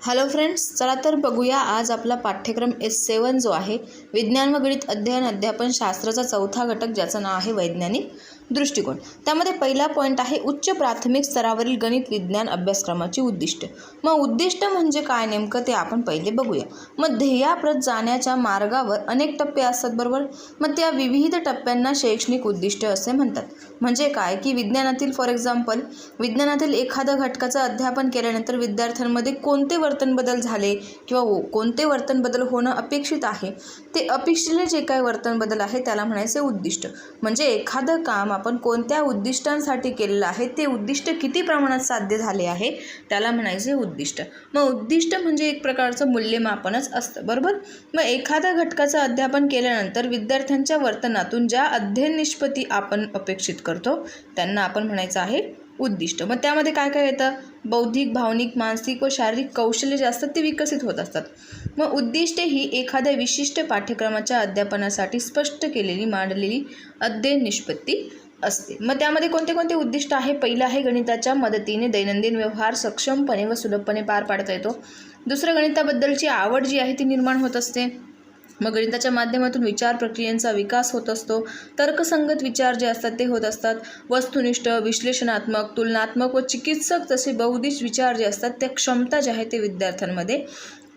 Hello friends, चला तर बघूया आज आपला पाठ्यक्रम S7 जो आहे विज्ञान व गणित अध्ययन अध्यापन शास्त्राचा चौथा घटक, ज्याचं नाव आहे वैज्ञानिक दृष्टिकोन। त्यामध्ये पहिला पॉईंट आहे उच्च प्राथमिक स्तरावरील गणित विज्ञान अभ्यासक्रमाची उद्दिष्ट। मग उद्दिष्ट म्हणजे काय नेमकं ते आपण पहिले बघूया। मग ध्येयाप्रत जाण्याच्या मार्गावर अनेक टप्पे असतात, बरोबर। मग त्या विविध टप्प्यांना शैक्षणिक उद्दिष्ट असे म्हणतात। म्हणजे काय की विज्ञानातील फॉर एक्झाम्पल विज्ञानातील एखाद्या घटकाचं अध्यापन केल्यानंतर विद्यार्थ्यांमध्ये कोणते वर्तन बदल झाले किंवा कोणते वर्तन बदल होणं अपेक्षित आहे, ते अपेक्षित जे काय वर्तन बदल आहे त्याला म्हणायचे उद्दिष्ट। म्हणजे एखादं काम आपण कोणत्या उद्दिष्टांसाठी केलेलं आहे, ते उद्दिष्ट किती प्रमाणात साध्य झाले आहे त्याला म्हणायचे उद्दिष्ट। मग उद्दिष्ट म्हणजे एक प्रकारचं मूल्यमापनच असतं, बरोबर। मग एखाद्या घटकाचं अध्यापन केल्यानंतर विद्यार्थ्यांच्या वर्तनातून ज्या अध्ययन निष्पत्ती आपण अपेक्षित करतो त्यांना आपण म्हणायचं आहे उद्दिष्ट। मग त्यामध्ये काय काय येतं? बौद्धिक, भावनिक, मानसिक व शारीरिक कौशल्य जे असतात ते विकसित होत असतात। मग उद्दिष्टे ही एखाद्या विशिष्ट पाठ्यक्रमाच्या अध्यापनासाठी स्पष्ट केलेली मांडलेली अध्ययन निष्पत्ती असते। मग त्यामध्ये कोणते कोणते उद्दिष्ट आहे? पहिलं आहे गणिताच्या मदतीने दैनंदिन व्यवहार सक्षमपणे व सुलभपणे पार पाडता येतो। दुसरं, गणिताबद्दलची आवड जी आहे ती निर्माण होत असते। मग गणिताच्या माध्यमातून विचार प्रक्रियेचा विकास होत असतो। तर्कसंगत विचार जे असतात ते होत असतात। वस्तुनिष्ठ, विश्लेषणात्मक, तुलनात्मक व चिकित्सक तसे बौद्धिक विचार जे असतात त्या क्षमता ज्या आहेत ते विद्यार्थ्यांमध्ये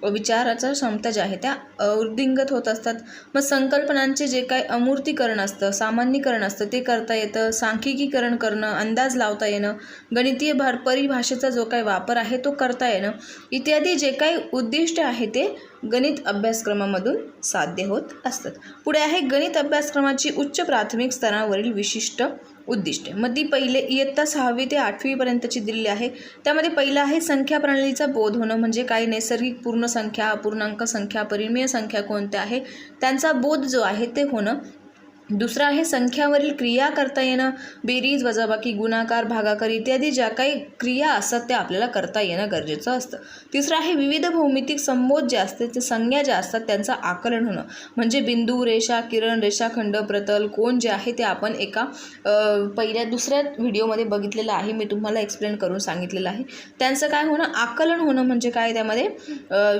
विचाराचा क्षमता ज्या आहे त्या वृद्धिंगत होत असतात। मग संकल्पनांचे जे काही अमूर्तीकरण असतं, सामान्यीकरण असतं ते करता येतं। सांख्यिकीकरण करणं, अंदाज लावता येणं, गणितीय परिभाषेचा जो काही वापर आहे तो करता येणं इत्यादी जे काही उद्दिष्ट आहे ते गणित अभ्यासक्रमामधून साध्य होत असतात। पुढे आहे गणित अभ्यासक्रमाची उच्च प्राथमिक स्तरावरील विशिष्ट उद्दिष्टे। मग ती पहिले इयत्ता 6वी ते 8वी पर्यंतची दिलेली आहे। त्यामध्ये पहिलं आहे संख्या प्रणालीचा बोध होणं। म्हणजे काही नैसर्गिक पूर्ण संख्या, अपूर्णांक संख्या, परिमेय संख्या कोणत्या आहे त्यांचा बोध जो आहे ते होणं। दुसरं आहे संख्यावरील क्रिया करता येणं। बेरीज, वजाबाकी, गुणाकार, भागाकार इत्यादी ज्या काही क्रिया असतात त्या आपल्याला करता येणं गरजेचं असतं। तिसरं आहे विविध भौमितिक संबोध जे असतात ते संज्ञा ज्या असतात त्यांचं आकलन होणं। म्हणजे बिंदू, रेषा, किरण, रेषाखंड, प्रतल, कोन जे आहे ते आपण एका दुसऱ्या व्हिडिओमध्ये बघितलेलं आहे, मी तुम्हाला एक्सप्लेन करून सांगितलेलं आहे। त्यांचं काय होणं? आकलन होणं म्हणजे काय? त्यामध्ये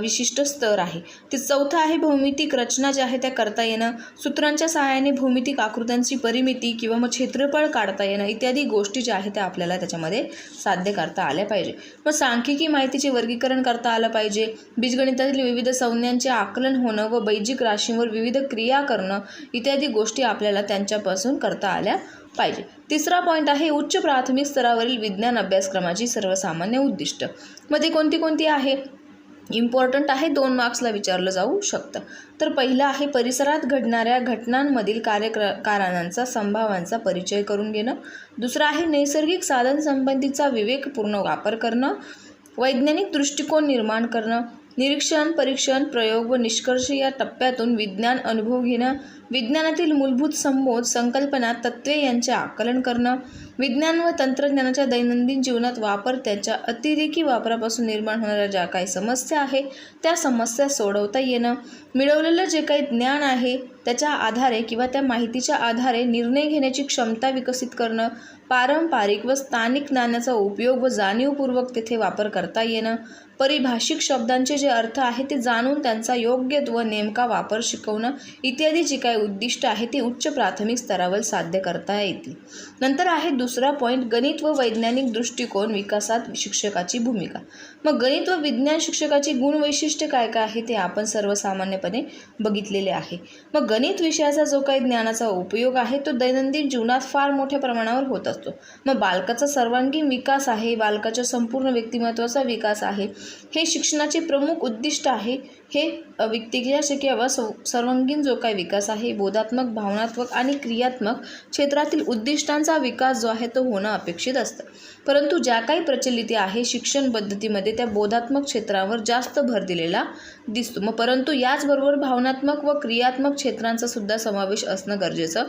विशिष्ट स्तर आहे। ते चौथं आहे भौमितिक रचना ज्या आहे त्या करता येणं। सूत्रांच्या सहाय्याने भौमितिक आकृत्यांची परिमिती किंवा मग क्षेत्रफळ काढता येणं इत्यादी गोष्टी ज्या आहेत त्या आपल्याला त्याच्यामध्ये साध्य करता आल्या पाहिजे। मग सांख्यिकी माहितीचे वर्गीकरण करता आलं पाहिजे। बीजगणितातील विविध संज्ञांचे आकलन होणं व बैजिक राशींवर विविध क्रिया करणं इत्यादी गोष्टी आपल्याला त्यांच्यापासून करता आल्या पाहिजे। तिसरा पॉईंट आहे उच्च प्राथमिक स्तरावरील विज्ञान अभ्यासक्रमाची सर्वसामान्य उद्दिष्ट। मध्ये कोणती कोणती आहे? इम्पॉर्टंट आहे, 2 मार्क्सला विचारलं जाऊ शकतं। तर पहिलं आहे परिसरात घडणाऱ्या घटनांमधील कार्यकारणांचा संभावांचा परिचय करून घेणं। दुसरं आहे नैसर्गिक साधन संपत्तीचा विवेकपूर्ण वापर करणं। वैज्ञानिक दृष्टिकोन निर्माण करणं। निरीक्षण, परीक्षण, प्रयोग व निष्कर्ष या टप्प्यातून विज्ञान अनुभव घेणं। विज्ञानातील मूलभूत संबोध, संकल्पना, तत्त्वे यांचे आकलन करणं। विज्ञान व तंत्रज्ञानाच्या दैनंदिन जीवनात वापर, त्याच्या अतिरेकी वापरापासून निर्माण होणाऱ्या ज्या काही समस्या आहे त्या समस्या सोडवता येणं। मिळवलेलं जे काही ज्ञान आहे त्याच्या आधारे किंवा त्या माहितीच्या आधारे निर्णय घेण्याची क्षमता विकसित करणं। पारंपरिक व स्थानिक ज्ञानाचा उपयोग व जाणीवपूर्वक तेथे वापर करता येणं। परिभाषिक शब्दांचे जे अर्थ आहे ते जाणून त्यांचा योग्य व नेमका वापर शिकवणं इत्यादी जी काही उद्दिष्ट आहे ती उच्च प्राथमिक स्तरावर साध्य करता येतील। नंतर आहे दुसरा पॉईंट गणित व वैज्ञानिक दृष्टिकोन विकासात शिक्षकाची भूमिका। मग गणित व विज्ञान शिक्षकाची गुणवैशिष्ट्य काय काय आहे ते आपण सर्वसामान्यपणे बघितलेले आहे। मग गणित विषयाचा जो काही ज्ञानाचा उपयोग आहे तो दैनंदिन जीवनात फार मोठ्या प्रमाणावर होत असतो। मग बालकाचा सर्वांगीण विकास आहे, बालकाच्या संपूर्ण व्यक्तिमत्वाचा विकास आहे, हे शिक्षणाचे प्रमुख उद्दिष्ट आहे। हे व्यक्तिगत किंवा सर्वांगीण जो काही विकास आहे, बोधात्मक, भावनात्मक आणि क्रियात्मक क्षेत्रातील उद्दिष्टांचा विकास जो आहे तो होणं अपेक्षित असतं। परंतु ज्या काही प्रचलित आहे शिक्षण पद्धतीमध्ये त्या बोधात्मक क्षेत्रावर जास्त भर दिलेला दिसतो। मग परंतु याचबरोबर भावनात्मक व क्रियात्मक क्षेत्रांचा सुद्धा समावेश असणं गरजेचं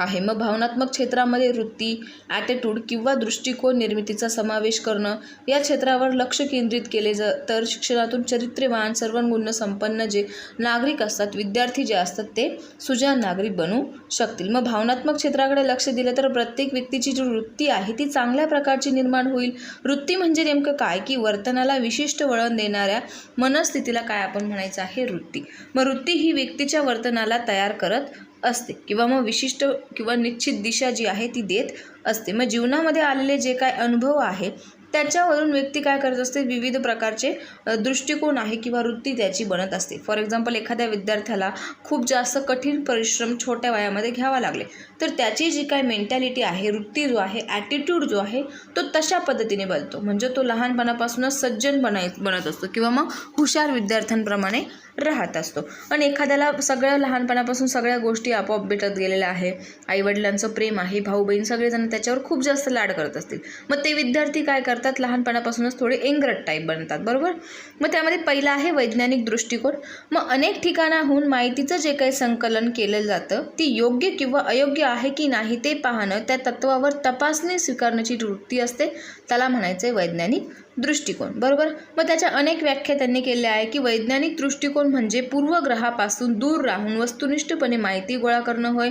आहे. मग भावनात्मक क्षेत्रामध्ये वृत्ती, ॲटिट्यूड किंवा दृष्टिकोन निर्मितीचा समावेश करणं, या क्षेत्रावर लक्ष केंद्रित केले तर शिक्षणातून चरित्र्यवान सर्वगुण संपन्न जे नागरिक असतात, विद्यार्थी जे असतात ते सुजाण नागरिक बनू शकतील. मग भावनात्मक क्षेत्राकडे लक्ष दिलं तर प्रत्येक व्यक्तीची जी वृत्ती आहे ती चांगल्या प्रकारची निर्माण होईल. वृत्ती म्हणजे नेमकं काय, की वर्तनाला विशिष्ट वळण देणाऱ्या मनस्थितीला काय आपण म्हणायचं आहे, वृत्ती. मग वृत्ती ही व्यक्तीच्या वर्तनाला तयार करत असते किंवा मग विशिष्ट किंवा निश्चित दिशा जी आहे ती देत असते. मग जीवनामध्ये आलेले जे काय अनुभव आहे त्याच्यावरून व्यक्ती काय करत असते, विविध प्रकारचे दृष्टिकोन आहे किंवा वृत्ती त्याची बनत असते. फॉर एक्झाम्पल, एखाद्या विद्यार्थ्याला खूप जास्त कठीण परिश्रम छोट्या वयामध्ये घ्यावा लागले तर त्याची जी काय मेंटॅलिटी आहे, वृत्ती जो आहे, ॲटिट्यूड जो आहे तो तशा पद्धतीने बनतो. म्हणजे तो लहानपणापासूनच सज्जन बनत असतो किंवा मग हुशार विद्यार्थ्यांप्रमाणे राहत असतो. आणि एखाद्याला सगळ्या लहानपणापासून सगळ्या गोष्टी आपोआप भेटत गेलेल्या आहे, आईवडिलांचं प्रेम आहे, भाऊ बहीण सगळेजण त्याच्यावर खूप जास्त लाड करत असतील, मग ते विद्यार्थी काय करतात, लहानपणापासूनच थोडे एंग्रट टाईप बनतात, बरोबर. मग त्यामध्ये पहिला आहे वैज्ञानिक दृष्टिकोन. मग अनेक ठिकाणाहून माहितीचं जे काही संकलन केलं जातं ती योग्य किंवा अयोग्य आहे की नाही ते पाहणं, त्या तत्वावर तपासणी स्वीकारण्याची वृत्ती असते, त्याला म्हणायचं वैज्ञानिक दृष्टिकोन, बरोबर. मग त्याच्या अनेक व्याख्या त्यांनी केल्या आहे, की वैज्ञानिक दृष्टिकोन म्हणजे पूर्वग्रहापासून दूर राहून वस्तुनिष्ठपणे माहिती गोळा करणं होय.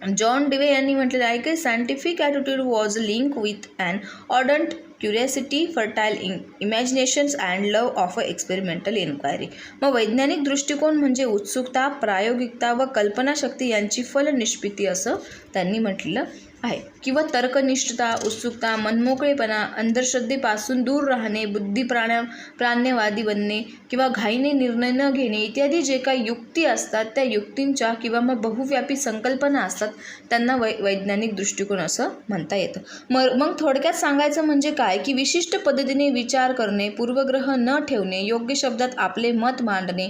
जॉन डिवे यांनी म्हटलेलं आहे की scientific attitude was link with an ardent curiosity, fertile imaginations and love of a experimental inquiry. मग वैज्ञानिक दृष्टिकोन म्हणजे उत्सुकता, प्रायोगिकता व कल्पनाशक्ती यांची फलनिष्पत्ती असं त्यांनी म्हटलेलं आहे. किंवा तर्कनिष्ठता, उत्सुकता, मनमोकळेपणा, अंधश्रद्धेपासून दूर राहणे, प्राण्यवादी बनणे किंवा घाईने निर्णय न घेणे इत्यादी जे काही युक्ती असतात त्या युक्तींच्या किंवा मग बहुव्यापी संकल्पना असतात त्यांना वैज्ञानिक दृष्टिकोन असं म्हणता येतं. मग थोडक्यात सांगायचं म्हणजे काय, की विशिष्ट पद्धतीने विचार करणे, पूर्वग्रह न ठेवणे, योग्य शब्दात आपले मत मांडणे,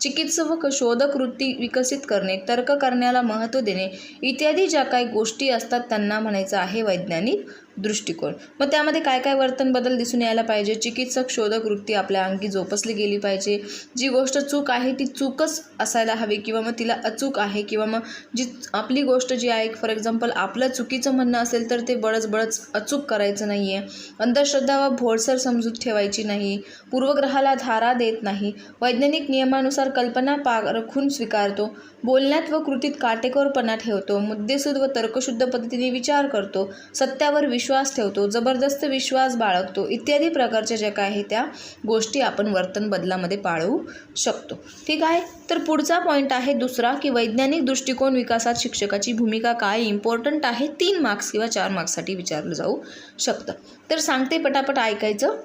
चिकित्सक शोधक वृत्ती विकसित करणे, तर्क करण्याला महत्त्व देणे इत्यादी ज्या काही गोष्टी असतात त्यांना म्हणायचं आहे वैज्ञानिक दृष्टिकोन. मग त्यामध्ये काय काय वर्तन बदल दिसून यायला पाहिजे, चिकित्सक शोधक वृत्ती आपल्या अंगी जोपासली गेली पाहिजे, जी गोष्ट चूक आहे ती चूकच असायला हवी किंवा मग तिला अचूक आहे किंवा मग जी आपली गोष्ट जी आहे, फॉर एक्झाम्पल आपलं चुकीचं म्हणणं असेल तर ते बळच अचूक करायचं नाही आहे, अंधश्रद्धा व भोळसर समजूत ठेवायची नाही, पूर्वग्रहाला धारा देत नाही, वैज्ञानिक नियमानुसार कल्पना पारखून स्वीकारतो, बोलण्यात व कृतीत काटेकोरपणा ठेवतो, मुद्देसूद व तर्कशुद्ध पद्धतीने विचार करतो, सत्यावर विश्वास ठेवतो, जबरदस्त विश्वास बाळगतो इत्यादी प्रकारच्या ज्या काय आहे त्या गोष्टी आपण वर्तन बदलामध्ये पाळवू शकतो. ठीक आहे. तर पुढचा पॉईंट आहे दुसरा, की वैज्ञानिक दृष्टिकोन विकासात शिक्षकाची भूमिका काय इम्पॉर्टंट आहे. 3 मार्क्स किंवा 4 मार्क्ससाठी विचारलं जाऊ शकतं. तर सांगते, पटापट ऐकायचं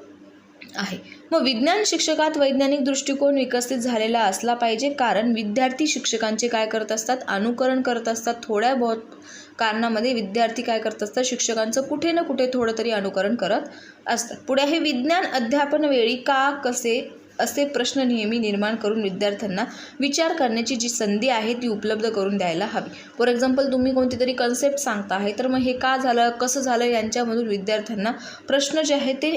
आहे. मग विज्ञान शिक्षकात वैज्ञानिक दृष्टिकोन विकसित झालेला असला पाहिजे, कारण विद्यार्थी शिक्षकांचे काय करत असतात, अनुकरण करत असतात. थोड्या बहुत कारणामध्ये विद्यार्थी काय करत असतात, शिक्षकांचं कुठे ना कुठे थोडं तरी अनुकरण करत असतात. पुढे आहे विज्ञान अध्यापन वेळी का, कसे असे प्रश्न नेहमी निर्माण करून विद्यार्थ्यांना विचार करण्याची जी संधी आहे ती उपलब्ध करून द्यायला हवी. फॉर एक्झाम्पल, तुम्ही कोणती तरी कन्सेप्ट सांगता आहे तर मग हे का झालं, कसं झालं यांच्यामधून विद्यार्थ्यांना प्रश्न जे आहे ते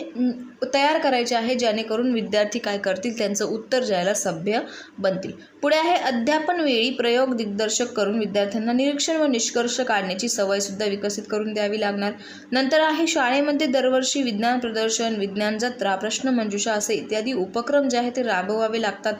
तयार करायचे आहे, जेणेकरून विद्यार्थी काय करतील, त्यांचं उत्तर द्यायला सभ्य बनतील. पुढे आहे अध्यापन वेळी प्रयोग दिग्दर्शक करून विद्यार्थ्यांना निरीक्षण व निष्कर्ष काढण्याची सवयसुद्धा विकसित करून द्यावी लागणार. नंतर आहे शाळेमध्ये दरवर्षी विज्ञान प्रदर्शन, विज्ञान जत्रा, प्रश्नमंजुषा असे इत्यादी उपक्रम जे आहे ते राबवावे लागतात.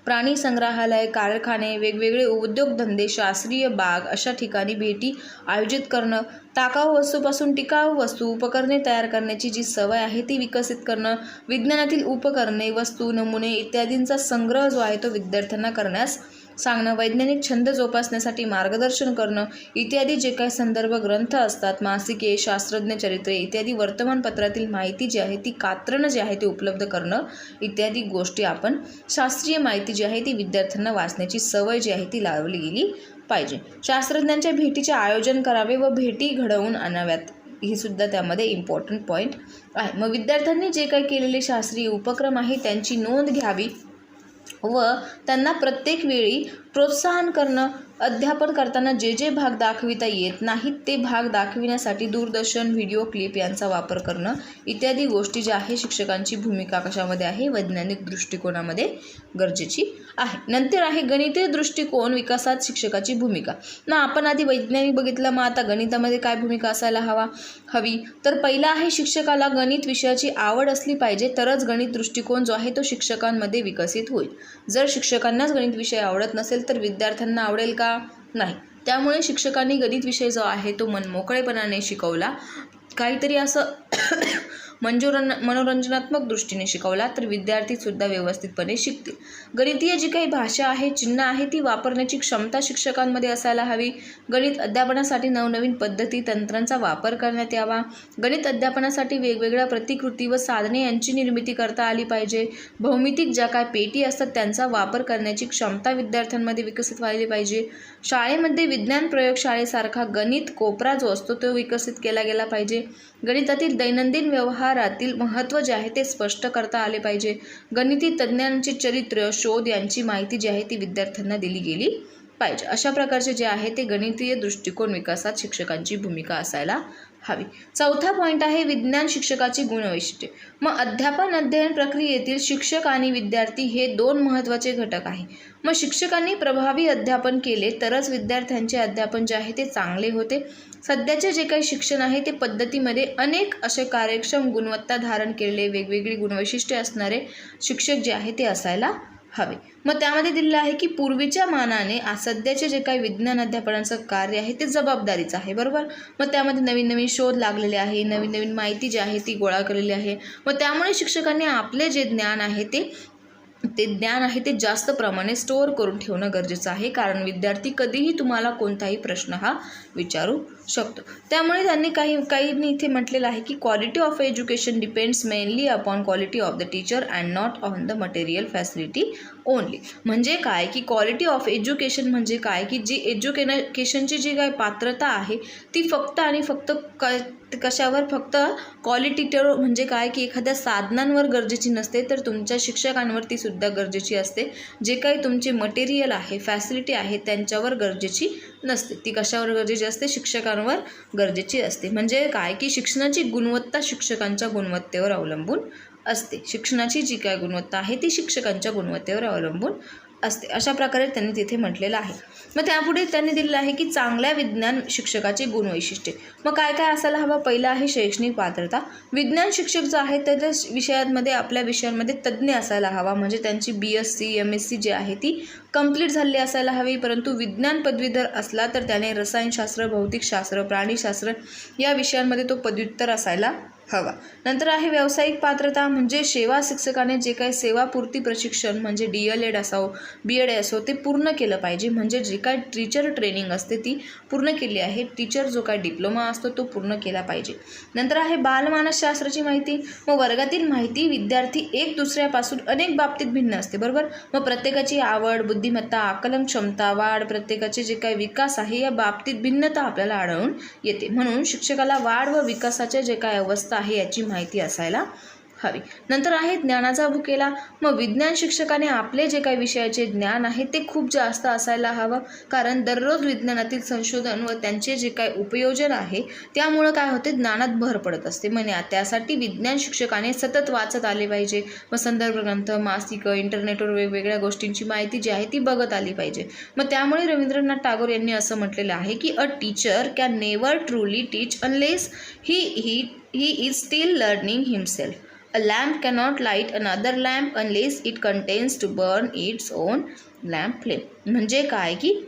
प्राणी संग्रहालय, कारखाने, वेगवेगळे उद्योगधंदे, शास्त्रीय बाग अशा ठिकाणी भेटी आयोजित करणं, टाकाऊ वस्तूपासून टिकाऊ वस्तू, उपकरणे तयार करण्याची जी सवय आहे ती विकसित करणं, विज्ञानातील उपकरणे, वस्तू, नमुने इत्यादींचा संग्रह जो आहे तो विद्यार्थ्यांना करण्यास सांगणं, वैज्ञानिक छंद जोपासण्यासाठी मार्गदर्शन करणं इत्यादी जे काही संदर्भ ग्रंथ असतात, मासिके, शास्त्रज्ञ चरित्रे इत्यादी वर्तमानपत्रातील माहिती जी आहे ती कात्रणं जे आहे ते उपलब्ध करणं इत्यादी गोष्टी आपण शास्त्रीय माहिती जी आहे ती विद्यार्थ्यांना वाचण्याची सवय जी आहे ती लावली गेली पाहिजे. शास्त्रज्ञांच्या भेटीचे आयोजन करावे व भेटी घडवून आणाव्यात, ही सुद्धा त्यामध्ये इम्पॉर्टंट पॉईंट आहे. मग विद्यार्थ्यांनी जे काही केलेले शास्त्रीय उपक्रम आहे त्यांची नोंद घ्यावी व त्यांना प्रत्येक वेळी प्रोत्साहन करणं, अध्यापन करताना जे भाग दाखविता येत नाहीत ते भाग दाखविण्यासाठी दूरदर्शन, व्हिडिओ क्लिप यांचा वापर करणं इत्यादी गोष्टी ज्या आहे शिक्षकांची भूमिका कशामध्ये आहे, वैज्ञानिक दृष्टिकोनामध्ये गरजेची आहे. नंतर आहे गणितीय दृष्टिकोन विकासात शिक्षकाची भूमिका. ना आपण आधी वैज्ञानिक बघितलं, मग आता गणितामध्ये काय भूमिका असायला हवी. तर पहिला आहे शिक्षकाला गणित विषयाची आवड असली पाहिजे, तरच गणित दृष्टिकोन जो आहे तो शिक्षकांमध्ये विकसित होईल. जर शिक्षकांनाच गणित विषय आवडत नसेल तर विद्यार्थ्यांना आवडेल का? नाही. त्यामुळे शिक्षकांनी गणित विषय जो आहे तो मनमोकळेपणाने शिकवला, काहीतरी असं मनोरंजनात्मक दृष्टीने शिकवला तर विद्यार्थीसुद्धा व्यवस्थितपणे शिकतील. गणितीय जी काही भाषा आहे, चिन्ह आहे, ती वापरण्याची क्षमता शिक्षकांमध्ये असायला हवी. गणित अध्यापनासाठी नवनवीन पद्धती, तंत्रांचा वापर करण्यात यावा. गणित अध्यापनासाठी वेगवेगळ्या प्रतिकृती व साधने यांची निर्मिती करता आली पाहिजे. भौमितिक ज्या काय पेटी असतात त्यांचा वापर करण्याची क्षमता विद्यार्थ्यांमध्ये विकसित व्हायला पाहिजे. शाळेमध्ये विज्ञान प्रयोगशाळेसारखा गणित कोपरा जो असतो तो विकसित केला गेला पाहिजे. गणितातील दैनंदिन व्यवहारातील महत्त्व जे आहे ते स्पष्ट करता आले पाहिजे. गणिती तज्ज्ञांचे चरित्र, शोध यांची माहिती जी आहे ती विद्यार्थ्यांना दिली गेली पाहिजे. अशा प्रकारचे जे आहे ते गणितीय दृष्टिकोन विकासात शिक्षकांची भूमिका असायला हवी. चौथा पॉईंट आहे विज्ञान शिक्षकाची गुणवैशिष्ट्ये. मग अध्ययन प्रक्रियेतील शिक्षक आणि विद्यार्थी हे दोन महत्त्वाचे घटक आहे. मग शिक्षकांनी प्रभावी अध्यापन केले तरच विद्यार्थ्यांचे अध्यापन जे आहे ते चांगले होते. सध्याचे जे काही शिक्षण आहे ते पद्धतीमध्ये अनेक असे कार्यक्षम गुणवत्ता धारण केलेले वेगवेगळी गुणवैशिष्ट्ये असणारे शिक्षक जे आहे ते असायला हवे. मग त्यामध्ये दिलेलं आहे की पूर्वीच्या मानाने सध्याचे जे काही विज्ञान अध्यापनाचं कार्य आहे ते जबाबदारीचं आहे, बरोबर. मग त्यामध्ये नवीन नवीन शोध लागलेले आहे, नवीन नवीन माहिती जी आहे ती गोळा केलेली आहे. मग त्यामुळे शिक्षकांनी आपले जे ज्ञान आहे ते जास्त प्रमाणे स्टोअर करून ठेवणं गरजेचं आहे, कारण विद्यार्थी कधीही तुम्हाला कोणताही प्रश्न हा विचारू शकतो. त्यामुळे त्यांनी काहींनी इथे म्हटलेलं आहे की quality of education depends mainly upon quality of the teacher and not on the material facility only. म्हणजे काय की क्वालिटी ऑफ एज्युकेशन म्हणजे काय की जी एज्युकेशनची जी काही पात्रता आहे ती फक्त आणि फक्त कशावर, फक्त क्वालिटीवर म्हणजे काय की एखाद्या साधनांवर गरजेची नसते, तर तुमच्या शिक्षकांवरती सुद्धा गरजेची असते. जे काही तुमचे मटेरियल आहे, फॅसिलिटी आहे त्यांच्यावर गरजेची नसते. ती कशावर गरजेची असते? शिक्षकांवर गरजेची असते. म्हणजे काय की शिक्षणाची गुणवत्ता शिक्षकांच्या गुणवत्तेवर अवलंबून असते. शिक्षणाची जी काय गुणवत्ता आहे ती शिक्षकांच्या गुणवत्तेवर अवलंबून असते. अशा प्रकारे त्यांनी तिथे म्हटलेलं आहे. मग त्यापुढे त्यांनी दिलेलं आहे की चांगल्या विज्ञान शिक्षकाचे गुणवैशिष्ट्ये. मग काय काय असायला हवं? पहिलं आहे शैक्षणिक पात्रता. विज्ञान शिक्षक जो आहे त्या विषयांमध्ये आपल्या विषयांमध्ये तज्ज्ञ असायला हवा. म्हणजे त्यांची BSc MSc जी आहे ती कंप्लीट झालेली असायला हवी. परंतु विज्ञान पदवीधर असला तर त्याने रसायनशास्त्र, भौतिकशास्त्र, प्राणीशास्त्र या विषयांमध्ये तो पदव्युत्तर असायला हवा. नंतर आहे व्यावसायिक पात्रता. म्हणजे सेवा शिक्षकाने जे काही सेवापूर्ती प्रशिक्षण म्हणजे DLED असावं, BEd असो ते पूर्ण केलं पाहिजे. म्हणजे जे काय टीचर ट्रेनिंग असते ती पूर्ण केली आहे. टीचर जो काय डिप्लोमा असतो तो पूर्ण केला पाहिजे. नंतर आहे बालमानसशास्त्राची माहिती. मग वर्गातील माहिती विद्यार्थी एक दुसऱ्यापासून अनेक बाबतीत भिन्न असते, बरोबर. मग प्रत्येकाची आवड, बुद्धिमत्ता, आकलन क्षमता, वाढ, प्रत्येकाचे जे काही विकास आहे या बाबतीत भिन्नता आपल्याला आढळून येते. म्हणून शिक्षकाला वाढ व विकासाच्या जे काय अवस्था आहे याची माहिती असायला हवी. नंतर आहे ज्ञानाचा भुकेला. मग विज्ञान शिक्षकाने आपले जे काही विषयाचे ज्ञान आहे ते खूप जास्त असायला हवं, कारण दररोज विज्ञानातील संशोधन व त्यांचे जे काही उपयोजन आहे त्यामुळं काय होते, ज्ञानात भर पडत असते. म्हणजे त्यासाठी विज्ञान शिक्षकाने सतत वाचत आले पाहिजे. मग संदर्भ ग्रंथ, मासिक, इंटरनेटवर वेगवेगळ्या गोष्टींची माहिती जी आहे ती बघत आली पाहिजे. मग त्यामुळे रवींद्रनाथ टागोर यांनी असं म्हटलेलं आहे की a teacher can never truly teach unless he is still learning himself. A lamp cannot light another lamp unless it contains to burn its own lamp flame. म्हणजे काय की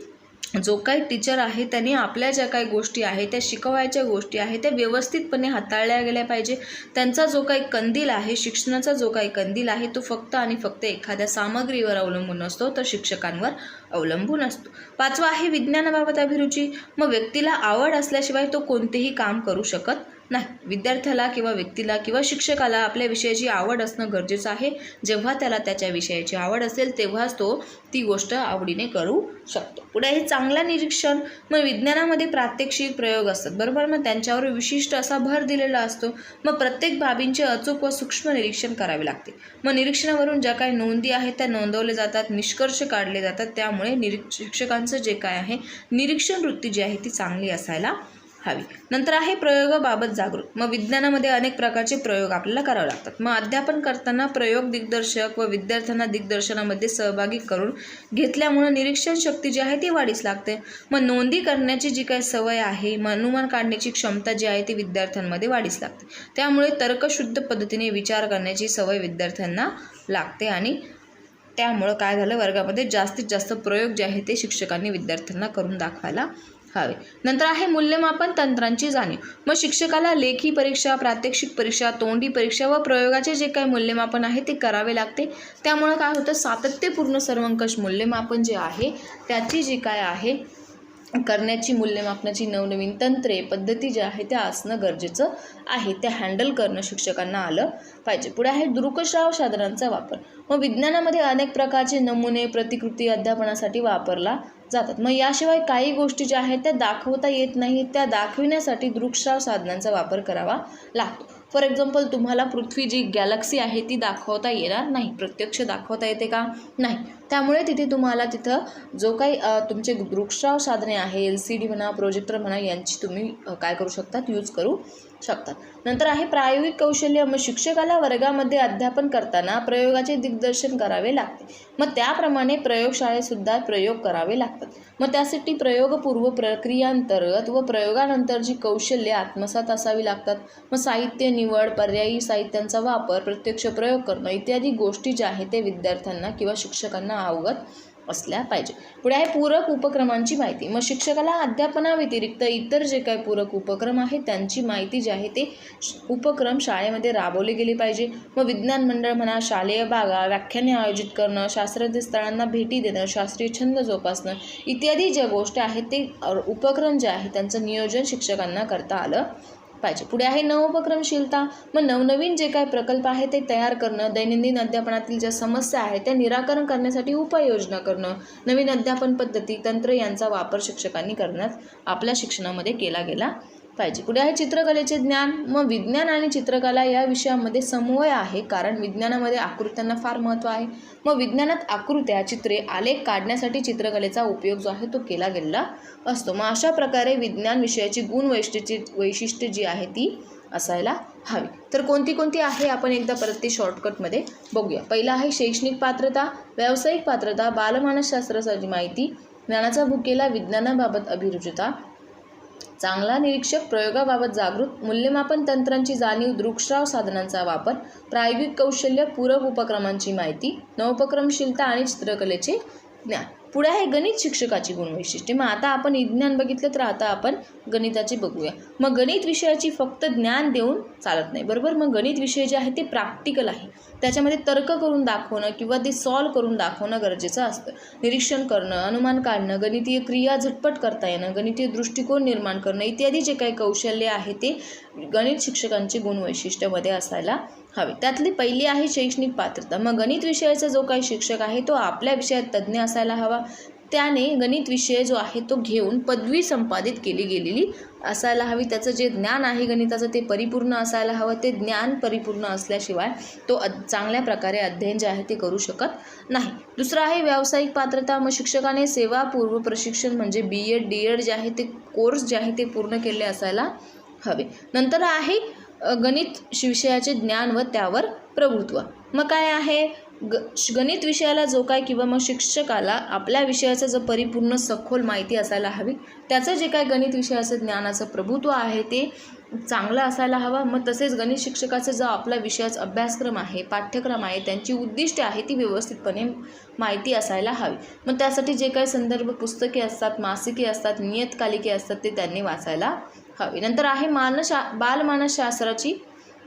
जो काही टीचर आहे त्याने आपल्या ज्या काही गोष्टी आहेत त्या शिकवायच्या गोष्टी आहेत त्या व्यवस्थितपणे हाताळल्या गेल्या पाहिजे. त्यांचा जो काही कंदील आहे, शिक्षणाचा जो काही कंदील आहे तो फक्त आणि फक्त एखाद्या सामग्रीवर अवलंबून असतो, तर शिक्षकांवर अवलंबून असतो. पाचवा आहे विज्ञानाबाबत अभिरुची. मग व्यक्तीला आवड असल्याशिवाय तो कोणतेही काम करू शकत नाही. विद्यार्थ्याला किंवा व्यक्तीला किंवा शिक्षकाला आपल्या विषयाची आवड असणं गरजेचं आहे. जेव्हा त्याला त्याच्या विषयाची आवड असेल तेव्हाच तो ती गोष्ट आवडीने करू शकतो. पुढे आहे चांगला निरीक्षण. मग विज्ञानामध्ये प्रात्यक्षिक प्रयोग असतात, बरोबर. मग त्यांच्यावर विशिष्ट असा भर दिलेला असतो. मग प्रत्येक बाबींचे अचूक व सूक्ष्म निरीक्षण करावे लागते. मग निरीक्षणावरून ज्या काही नोंदी आहेत त्या नोंदवल्या जातात, निष्कर्ष काढले जातात. त्यामुळे शिक्षकांचं जे काय आहे निरीक्षण वृत्ती जी आहे ती चांगली असायला हवी. नंतर आहे प्रयोगाबाबत जागृत. मग विज्ञानामध्ये अनेक प्रकारचे प्रयोग आपल्याला करावे लागतात. मग अध्यापन करताना प्रयोग दिग्दर्शक व विद्यार्थ्यांना दिग्दर्शनामध्ये सहभागी करून घेतल्यामुळे निरीक्षण शक्ती जी आहे ती वाढीस लागते. मग नोंदी करण्याची जी काही सवय आहे, मग अनुमान काढण्याची क्षमता जी आहे ती विद्यार्थ्यांमध्ये वाढीस लागते. त्यामुळे तर्कशुद्ध पद्धतीने विचार करण्याची सवय विद्यार्थ्यांना लागते आणि त्यामुळं काय झालं, वर्गामध्ये जास्तीत जास्त प्रयोग जे आहे ते शिक्षकांनी विद्यार्थ्यांना करून दाखवायला हवे. नंतर आहे मूल्यमापन तंत्रांची जाणीव. मग शिक्षकाला लेखी परीक्षा, प्रात्यक्षिक परीक्षा, तोंडी परीक्षा व प्रयोगाचे जे काही मूल्यमापन आहे ते करावे लागते. त्यामुळं काय होतं, सातत्यपूर्ण सर्वंकष मूल्यमापन जे आहे त्याची जी काय आहे करण्याची, मूल्यमापनाची नवनवीन तंत्रे, पद्धती ज्या आहे त्या असणं गरजेचं आहे. त्या हँडल करणं शिक्षकांना आलं पाहिजे. पुढे आहे दृकश्राव्य साधनांचा वापर. मग विज्ञानामध्ये अनेक प्रकारचे नमुने, प्रतिकृती अध्यापनासाठी वापरला जातात. मग याशिवाय काही गोष्टी ज्या आहेत त्या दाखवता येत नाहीत, त्या दाखविण्यासाठी दृकश्राव्य साधनांचा वापर करावा लागतो. फॉर एक्झाम्पल, तुम्हाला पृथ्वी जी गॅलेक्सी आहे ती दाखवता येणार नाही, प्रत्यक्ष दाखवता येते का? नाही. त्यामुळे तुम्हाला तिथं जो काही तुमचे दृकश्राव्य साधने आहे, LCD म्हणा, प्रोजेक्टर म्हणा, यांची तुम्ही काय करू शकतात, यूज करू शकतात. नंतर आहे प्रायोगिक कौशल्य. मग शिक्षकाला वर्गामध्ये अध्यापन करताना प्रयोगाचे दिग्दर्शन करावे लागते. मग त्याप्रमाणे प्रयोगशाळेतसुद्धा प्रयोग करावे लागतात. मग त्यासाठी प्रयोगपूर्व प्रक्रियांतर्गत व प्रयोगानंतरची कौशल्ये आत्मसात असावी लागतात. मग साहित्य निवड, पर्यायी साहित्यांचा वापर, प्रत्यक्ष प्रयोग करणं इत्यादी गोष्टी ज्या आहेत ते विद्यार्थ्यांना किंवा शिक्षकांना अवगत असल्या पाहिजे. पुढे आहे पूरक उपक्रमांची माहिती. मग शिक्षकाला अध्यापनाव्यतिरिक्त इतर जे काही पूरक उपक्रम आहेत त्यांची माहिती जी आहे ते उपक्रम शाळेमध्ये राबवले गेले पाहिजे. मग विज्ञान मंडळ म्हणा, शालेय बागा, व्याख्याने आयोजित करणं, शास्त्रज्ञ स्थळांना भेटी देणं, शास्त्रीय छंद जोपासणं इत्यादी ज्या गोष्टी आहेत ते उपक्रम जे आहे त्यांचं नियोजन शिक्षकांना करता आलं पाहिजे. पुढे आहे नवोपक्रमशीलता. मग नवनवीन जे काही प्रकल्प आहे ते तयार करणं, दैनंदिन अध्यापनातील ज्या समस्या आहेत त्या निराकरण करण्यासाठी उपाययोजना करणं, नवीन अध्यापन पद्धती, तंत्र यांचा वापर शिक्षकांनी करण्यात आपल्या शिक्षणामध्ये केला गेला पाहिजे. पुढे आहे चित्रकलेचे ज्ञान. मग विज्ञान आणि चित्रकला या विषयामध्ये समन्वय आहे, कारण विज्ञानामध्ये आकृत्यांना फार महत्त्व आहे. मग विज्ञानात आकृत्या, चित्रे, आलेख काढण्यासाठी चित्रकलेचा उपयोग जो आहे तो केला गेलेला असतो. मग अशा प्रकारे विज्ञान विषयाची वैशिष्ट्ये जी आहे ती असायला हवी. तर कोणती कोणती आहे आपण एकदा परत ते शॉर्टकटमध्ये बघूया. पहिला आहे शैक्षणिक पात्रता, व्यावसायिक पात्रता, बालमानसशास्त्राची माहिती, ज्ञानाचा भुकेला, विज्ञानाबाबत अभिरुचिता, चांगला निरीक्षक, प्रयोगाबाबत जागृत, मूल्यमापन तंत्रांची जाणीव, दृकश्राव्य साधनांचा वापर, प्रायोगिक कौशल्य, पूरक उपक्रमांची माहिती, नवोपक्रमशीलता आणि चित्रकलेचे ज्ञान. पुढे आहे गणित शिक्षकाची गुणवैशिष्ट्ये. मग आता आपण विज्ञान बघितलं तर आता आपण गणिताचे बघूया. मग गणित विषयाची फक्त ज्ञान देऊन चालत नाही, बरोबर. मग गणित विषय जे आहे ते प्रॅक्टिकल आहे, त्याच्यामध्ये तर्क करून दाखवणं किंवा ते सॉल्व करून दाखवणं गरजेचं असतं. निरीक्षण करणं, अनुमान काढणं, गणितीय क्रिया झटपट करता येणं, गणितीय दृष्टिकोन निर्माण करणं इत्यादी जे काही कौशल्य आहे ते गणित शिक्षकांची गुणवैशिष्ट्यामध्ये असायला हवे. त्यातली पहिली आहे शैक्षणिक पात्रता. मग गणित विषयाचा जो काही शिक्षक आहे तो आपल्या विषयात तज्ज्ञ असायला हवा. त्याने गणित विषय जो आहे तो घेऊन पदवी संपादित केली गेलेली असायला हवी. त्याचं जे ज्ञान आहे गणिताचं ते परिपूर्ण असायला हवं. ते ज्ञान परिपूर्ण असल्याशिवाय तो चांगल्या प्रकारे अध्ययन जे आहे ते करू शकत नाही. दुसरं आहे व्यावसायिक पात्रता. मग शिक्षकाने सेवापूर्व प्रशिक्षण म्हणजे BEd, DEd जे आहे ते कोर्स जे आहे ते पूर्ण केले असायला हवे. नंतर आहे गणित विषयाचे ज्ञान व त्यावर प्रभुत्व. मग काय आहे गणित विषयाला जो काय किंवा मग शिक्षकाला आपल्या विषयाचं जो परिपूर्ण सखोल माहिती असायला हवी. त्याचं जे काय गणित विषयाचं ज्ञानाचं प्रभुत्व आहे ते चांगलं असायला हवं. मग तसेच गणित शिक्षकाचा जो आपला विषयाचा अभ्यासक्रम आहे, पाठ्यक्रम आहे, त्यांची उद्दिष्टे आहे ती व्यवस्थितपणे माहिती असायला हवी. मग त्यासाठी जे काही संदर्भ पुस्तके असतात, मासिके असतात, नियतकालिके असतात ते त्यांनी वाचायला हवी. नंतर आहे बालमानसशास्त्राची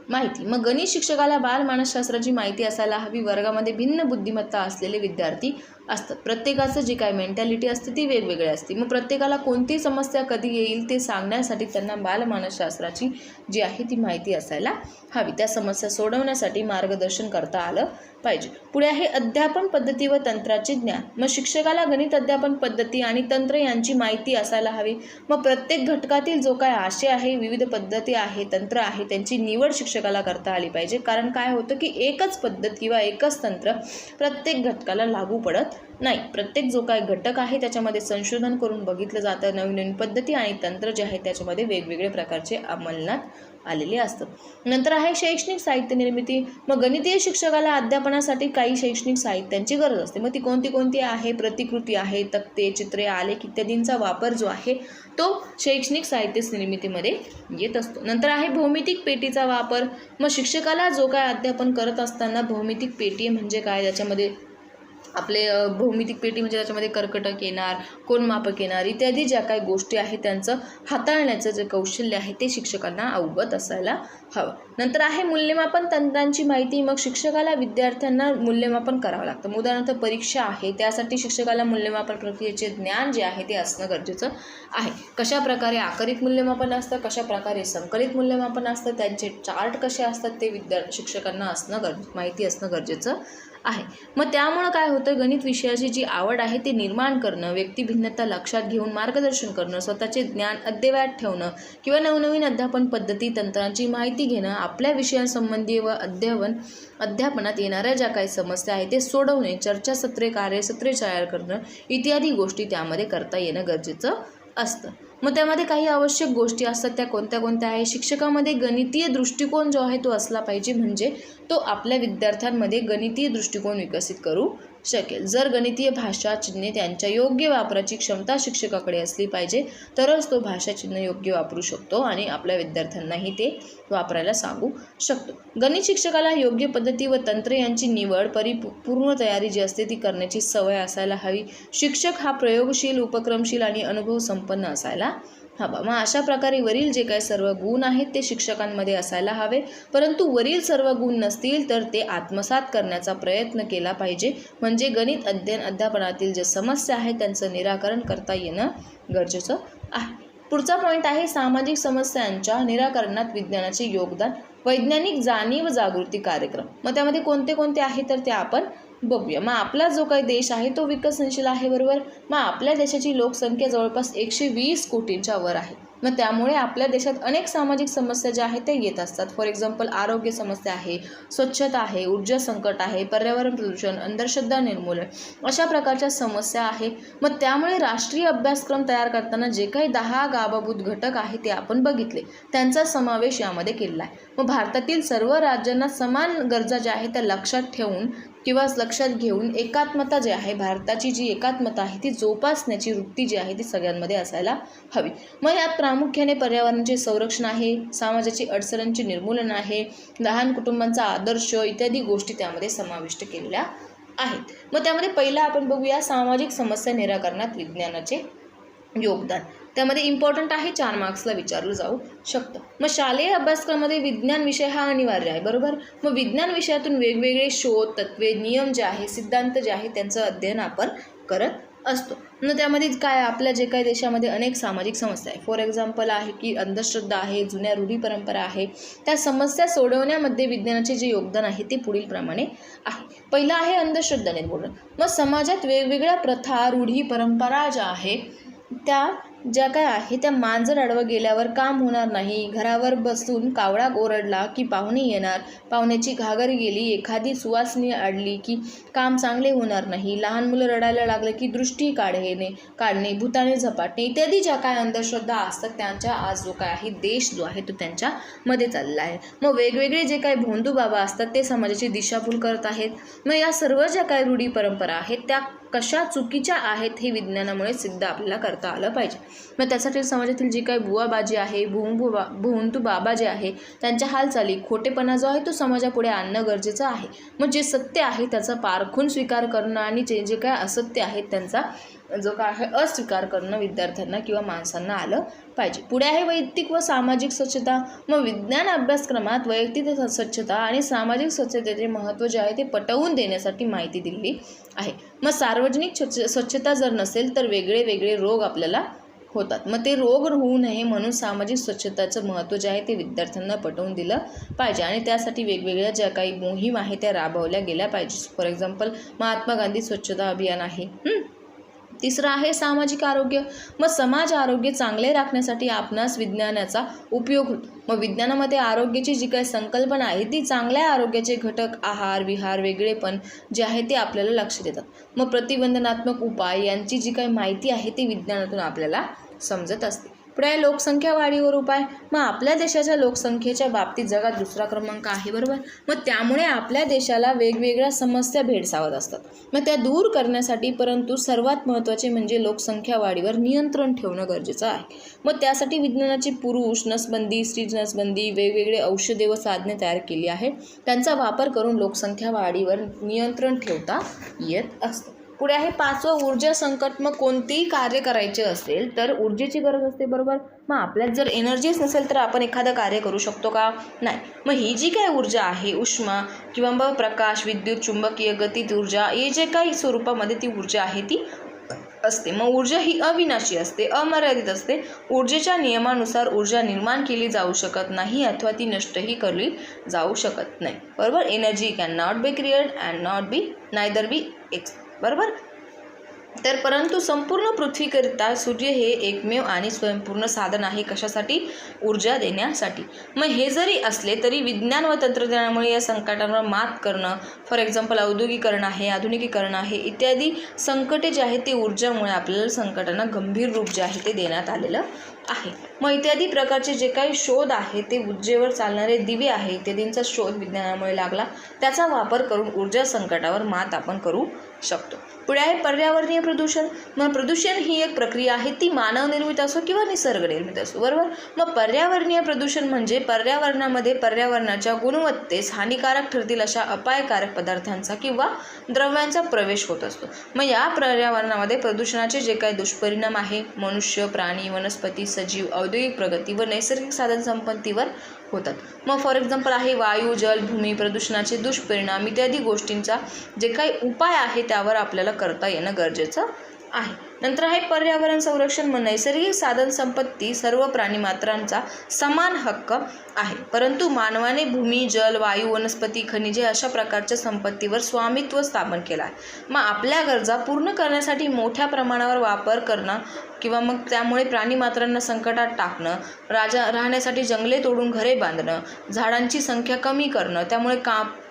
माहिती. मग गणित शिक्षकाला बालमानसशास्त्राची माहिती असायला हवी. वर्गामध्ये भिन्न बुद्धिमत्ता असलेले विद्यार्थी असतात. प्रत्येकाचं जी काय मेंटॅलिटी असते ती वेगवेगळी असते. मग प्रत्येकाला कोणती समस्या कधी येईल ते सांगण्यासाठी त्यांना बालमानसशास्त्राची जी आहे ती माहिती असायला हवी. त्या समस्या सोडवण्यासाठी मार्गदर्शन करता आलं पाहिजे. पुढे आहे अध्यापन पद्धती व तंत्राचे ज्ञान. मग शिक्षकाला गणित अध्यापन पद्धती आणि तंत्र यांची माहिती असायला हवी. मग प्रत्येक घटकातील जो काय आशय आहे, विविध पद्धती आहे, तंत्र आहे, त्यांची निवड शिक्षकाला करता आली पाहिजे. कारण काय होतं की एकच पद्धत किंवा एकच तंत्र प्रत्येक घटकाला लागू पडत नाही. प्रत्येक जो काय घटक आहे त्याच्यामध्ये संशोधन करून बघितलं जातं. नवीन नवीन पद्धती आणि तंत्र जे आहे त्याच्यामध्ये वेगवेगळे प्रकारचे अंमलात आलेले असतं. नंतर आहे शैक्षणिक साहित्य निर्मिती. मग गणितीय शिक्षकाला अध्यापनासाठी काही शैक्षणिक साहित्यांची गरज असते. मग ती कोणती आहे? प्रतिकृती आहे, तक्ते, चित्रे, आलेख इत्यादींचा वापर जो आहे तो शैक्षणिक साहित्य निर्मितीमध्ये येत असतो. नंतर आहे भौमितिक पेटीचा वापर. मग शिक्षकाला जो काय अध्यापन करत असताना भौमितिक पेटी म्हणजे काय, त्याच्यामध्ये आपले भौमितिक पेटी म्हणजे त्याच्यामध्ये कर्कटक येणार, कोनमापक येणार इत्यादी ज्या काही गोष्टी आहेत त्यांचं हाताळण्याचं जे कौशल्य आहे ते शिक्षकांना अवगत असायला हवं. नंतर आहे मूल्यमापन तंत्रांची माहिती. मग शिक्षकाला विद्यार्थ्यांना मूल्यमापन करावं लागतं. उदाहरणार्थ परीक्षा आहे, त्यासाठी शिक्षकाला मूल्यमापन प्रक्रियेचे ज्ञान जे आहे ते असणं गरजेचं आहे. कशा प्रकारे आकरित मूल्यमापन असतं, कशा प्रकारे संकलित मूल्यमापन असतं, त्यांचे चार्ट कसे असतात ते शिक्षकांना माहिती असणं गरजेचं आहे. मग त्यामुळं काय होतं, गणित विषयाची जी आवड आहे ते निर्माण करणं, व्यक्तिभिन्नता लक्षात घेऊन मार्गदर्शन करणं, स्वतःचे ज्ञान अद्ययावत ठेवणं किंवा नवनवीन अध्यापन पद्धती तंत्रांची माहिती घेणं, आपल्या विषयांसंबंधी व अध्यापनात येणाऱ्या ज्या काही समस्या आहेत ते सोडवणे, चर्चासत्रे, कार्यसत्रे तयार करणं इत्यादी गोष्टी त्यामध्ये करता येणं गरजेचं असतं. मग त्यामध्ये काही आवश्यक गोष्टी असतात, त्या कोणत्या आहे. शिक्षकामध्ये गणितीय दृष्टिकोन जो आहे तो असला पाहिजे, म्हणजे तो आपल्या विद्यार्थ्यांमध्ये गणितीय दृष्टिकोन विकसित करू शकेल. जर गणितीय भाषा चिन्हे त्यांच्या योग्य वापराची क्षमता शिक्षकाकडे असली पाहिजे तरच तो भाषा चिन्ह योग्य वापरू शकतो आणि आपल्या विद्यार्थ्यांनाही ते वापरायला सांगू शकतो. गणित शिक्षकाला योग्य पद्धती व तंत्र यांची निवड पूर्ण तयारी जी असते ती करण्याची सवय असायला हवी. शिक्षक हा प्रयोगशील, उपक्रमशील आणि अनुभव संपन्न असायला हवा. मग अशा प्रकारे वरील जे काही सर्व गुण आहेत ते शिक्षकांमध्ये असायला हवे. परंतु वरील सर्व गुण नसतील तर ते आत्मसात करण्याचा प्रयत्न केला पाहिजे. म्हणजे गणित अध्यापनातील जे समस्या आहेत त्यांचं निराकरण करता येणं गरजेचं आहे. पुढचा पॉईंट आहे सामाजिक समस्यांच्या निराकरणात विज्ञानाचे योगदान. वैज्ञानिक जाणीव जागृती कार्यक्रम. मग त्यामध्ये कोणते आहे तर ते आपण बघूया. मग आपला जो काही देश आहे तो विकसनशील आहे, बरोबर. मग आपल्या देशाची लोकसंख्या जवळपास 120 कोटींच्या वर आहे. मग त्यामुळे आपल्या देशात अनेक सामाजिक समस्या ज्या आहेत त्या येत असतात. फॉर एक्झाम्पल आरोग्य समस्या आहे, स्वच्छता आहे, ऊर्जा संकट आहे, पर्यावरण प्रदूषण, अंधश्रद्धा निर्मूलन अशा प्रकारच्या समस्या आहे. मग त्यामुळे राष्ट्रीय अभ्यासक्रम तयार करताना जे काही 10 गावाभूत घटक आहे ते आपण बघितले, त्यांचा समावेश यामध्ये केलेला आहे. मग भारतातील सर्व राज्यांना समान गरजा ज्या आहेत त्या लक्षात ठेवून किंवा लक्षात घेऊन एकात्मता जी आहे, भारताची जी एकात्मता आहे ती जोपासण्याची वृत्ती जी आहे ती सगळ्यांमध्ये असायला हवी. मग यात प्रामुख्याने पर्यावरणाचे संरक्षण आहे, समाजाची अडचणींचे निर्मूलन आहे, लहान कुटुंबांचा आदर्श इत्यादी गोष्टी त्यामध्ये समाविष्ट केलेल्या आहेत. मग त्यामध्ये पहिला आपण बघूया सामाजिक समस्या निराकरणात विज्ञानाचे योगदान. त्यामध्ये इम्पॉर्टंट आहे, 4 मार्क्सला विचारलं जाऊ शकतं. मग शालेय अभ्यासक्रमामध्ये विज्ञान विषय हा अनिवार्य आहे, बरोबर. मग विज्ञान विषयातून वेगवेगळे शोध, तत्वे, नियम जे आहे, सिद्धांत जे आहे त्यांचं अध्ययन आपण करत असतो. मग त्यामध्ये काय आपल्या जे काही देशामध्ये अनेक सामाजिक समस्या आहे. फॉर एक्झाम्पल आहे की अंधश्रद्धा आहे, जुन्या रूढी परंपरा आहे, त्या समस्या सोडवण्यामध्ये विज्ञानाचे जे योगदान आहे ते पुढील प्रमाणे आहे. पहिला आहे अंधश्रद्धा निर्मूलन. मग समाजात वेगवेगळ्या प्रथा, रूढी परंपरा ज्या आहे त्या ज्या काय आहे त्या मांजर आडवं गेल्यावर काम होणार नाही, घरावर बसून कावळा ओरडला की पाहुणे येणार, पाहुण्याची घागर गेली, एखादी सुवासनी अडली की काम चांगले होणार नाही, लहान मुलं रडायला लागलं की दृष्टी काढणे, भूताने झपाटणे इत्यादी ज्या काय अंधश्रद्धा असतात त्यांच्या आज जो काय आहे देश जो आहे तो त्यांच्यामध्ये चालला आहे. मग वेगवेगळे जे काही भोंदू बाबा असतात ते समाजाची दिशाभूल करत आहेत. मग या सर्व ज्या काही रूढी परंपरा आहेत त्या कशा चुकीच्या आहेत हे विज्ञानामुळे सिद्ध आपल्याला करता आलं पाहिजे. मग त्यासाठी समाजातील जी काही बुवाबाजी आहे, भोंदू बाबा जे आहे त्यांच्या हालचाली, खोटेपणा जो आहे तो समाजापुढे आणणं गरजेचं आहे. मग जे सत्य आहे त्याचा पारखून स्वीकार करणं आणि जे काय असत्य आहेत त्यांचा जो काय आहे अस्वीकार करणं विद्यार्थ्यांना किंवा माणसांना आलं पाहिजे. पुढे आहे वैयक्तिक व सामाजिक स्वच्छता. मग विज्ञान अभ्यासक्रमात वैयक्तिक स्वच्छता आणि सामाजिक स्वच्छतेचे महत्त्व जे आहे ते पटवून देण्यासाठी माहिती दिली आहे. मग सार्वजनिक स्वच्छता जर नसेल तर वेगळे वेगळे रोग आपल्याला होतात. मग ते रोग होऊ नये म्हणून सामाजिक स्वच्छताचं महत्त्व जे आहे ते विद्यार्थ्यांना पटवून दिलं पाहिजे आणि त्यासाठी वेगवेगळ्या ज्या काही मोहीम आहे त्या राबवल्या गेल्या पाहिजे. फॉर एक्झाम्पल महात्मा गांधी स्वच्छता अभियान आहे. तिसरं आहे सामाजिक आरोग्य. मग समाज आरोग्य चांगले राखण्यासाठी आपणास विज्ञानाचा उपयोग होतो. मग विज्ञानामध्ये आरोग्याची जी काही संकल्पना आहे ती चांगल्या आरोग्याचे घटक, आहार विहार, वेगळेपण जे आहे ते आपल्याला लक्षात येतात. मग प्रतिबंधनात्मक उपाय यांची जी काही माहिती आहे ती विज्ञानातून आपल्याला समजत असते. पुढे लोकसंख्या वाढीवर उपाय. मग आपल्या देशाच्या लोकसंख्येच्या बाबतीत जगात दुसरा क्रमांक आहे, बरोबर. मग त्यामुळे आपल्या देशाला वेगवेगळ्या समस्या भेडसावत असतात. मग त्या दूर करण्यासाठी परंतु सर्वात महत्त्वाचे म्हणजे लोकसंख्या वाढीवर नियंत्रण ठेवणं गरजेचं आहे. मग त्यासाठी विज्ञानाची पुरुष नसबंदी, स्त्री नसबंदी, वेगवेगळे औषधे व साधने तयार केली आहेत. त्यांचा वापर करून लोकसंख्या वाढीवर नियंत्रण ठेवता येत असतं. पुढे आहे पाचवं ऊर्जा संकट. मग कोणतेही कार्य करायचे असेल तर ऊर्जेची गरज असते, बरोबर. मग आपल्यात जर एनर्जीच नसेल तर आपण एखादं कार्य करू शकतो का? नाही. मग ही जी काही ऊर्जा आहे, उष्मा किंवा मग प्रकाश, विद्युत, चुंबकीय, गतिज ऊर्जा, हे जे काही स्वरूपामध्ये ती ऊर्जा आहे ती असते. मग ऊर्जा ही अविनाशी असते, अमर्यादित असते. ऊर्जेच्या नियमानुसार ऊर्जा निर्माण केली जाऊ शकत नाही अथवा ती नष्टही केली जाऊ शकत नाही, बरोबर. Energy can not be created and not be neither be ex, बरोबर. तर परंतु संपूर्ण पृथ्वीकरिता सूर्य हे एकमेव आणि स्वयंपूर्ण साधन आहे. कशासाठी? ऊर्जा देण्यासाठी. मग हे जरी असले तरी विज्ञान व तंत्रज्ञानामुळे या संकटांवर मात करणं, फॉर एक्झाम्पल औद्योगिकरण आहे, आधुनिकीकरण आहे, इत्यादी संकटे जे आहेत ते ऊर्जामुळे आपल्याला संकटांना गंभीर रूप जे आहे ते देण्यात आलेलं आहे. मग इत्यादी प्रकारचे जे काही शोध आहे ते ऊर्जेवर चालणारे दिवे आहे इत्यादींचा शोध विज्ञानामुळे लागला. त्याचा वापर करून ऊर्जा संकटावर मात आपण करू शकतो. पुढे आहे पर्यावरणीय प्रदूषण. मग प्रदूषण ही एक प्रक्रिया आहे, ती मानवनिर्मित असो किंवा निसर्गनिर्मित असो, बरोबर. मग पर्यावरणीय प्रदूषण म्हणजे पर्यावरणामध्ये पर्यावरणाच्या गुणवत्तेस हानिकारक ठरतील अशा अपायकारक पदार्थांचा किंवा द्रव्यांचा प्रवेश होत असतो. मग या पर्यावरणामध्ये प्रदूषणाचे जे काही दुष्परिणाम आहे मनुष्य, प्राणी, वनस्पती, सजीव, औद्योगिक प्रगती व नैसर्गिक साधन संपत्तीवर होतात. मग फॉर एक्झाम्पल आहे वायू, जल, भूमी प्रदूषणाचे दुष्परिणाम इत्यादी गोष्टींचा जे काही उपाय आहे त्यावर आपल्याला करता येणं गरजेचं आहे. नंतर आहे पर्यावरण संरक्षण. मग नैसर्गिक साधन संपत्ती सर्व प्राणीमात्रांचा समान हक्क आहे, परंतु मानवाने भूमी, जल, वायू, वनस्पती, खनिजे अशा प्रकारच्या संपत्तीवर स्वामित्व स्थापन केलं आहे. मग आपल्या गरजा पूर्ण करण्यासाठी मोठ्या प्रमाणावर वापर करणं किंवा मग त्यामुळे प्राणीमात्रांना संकटात टाकणं, राहण्यासाठी जंगले तोडून घरे बांधणं, झाडांची संख्या कमी करणं, त्यामुळे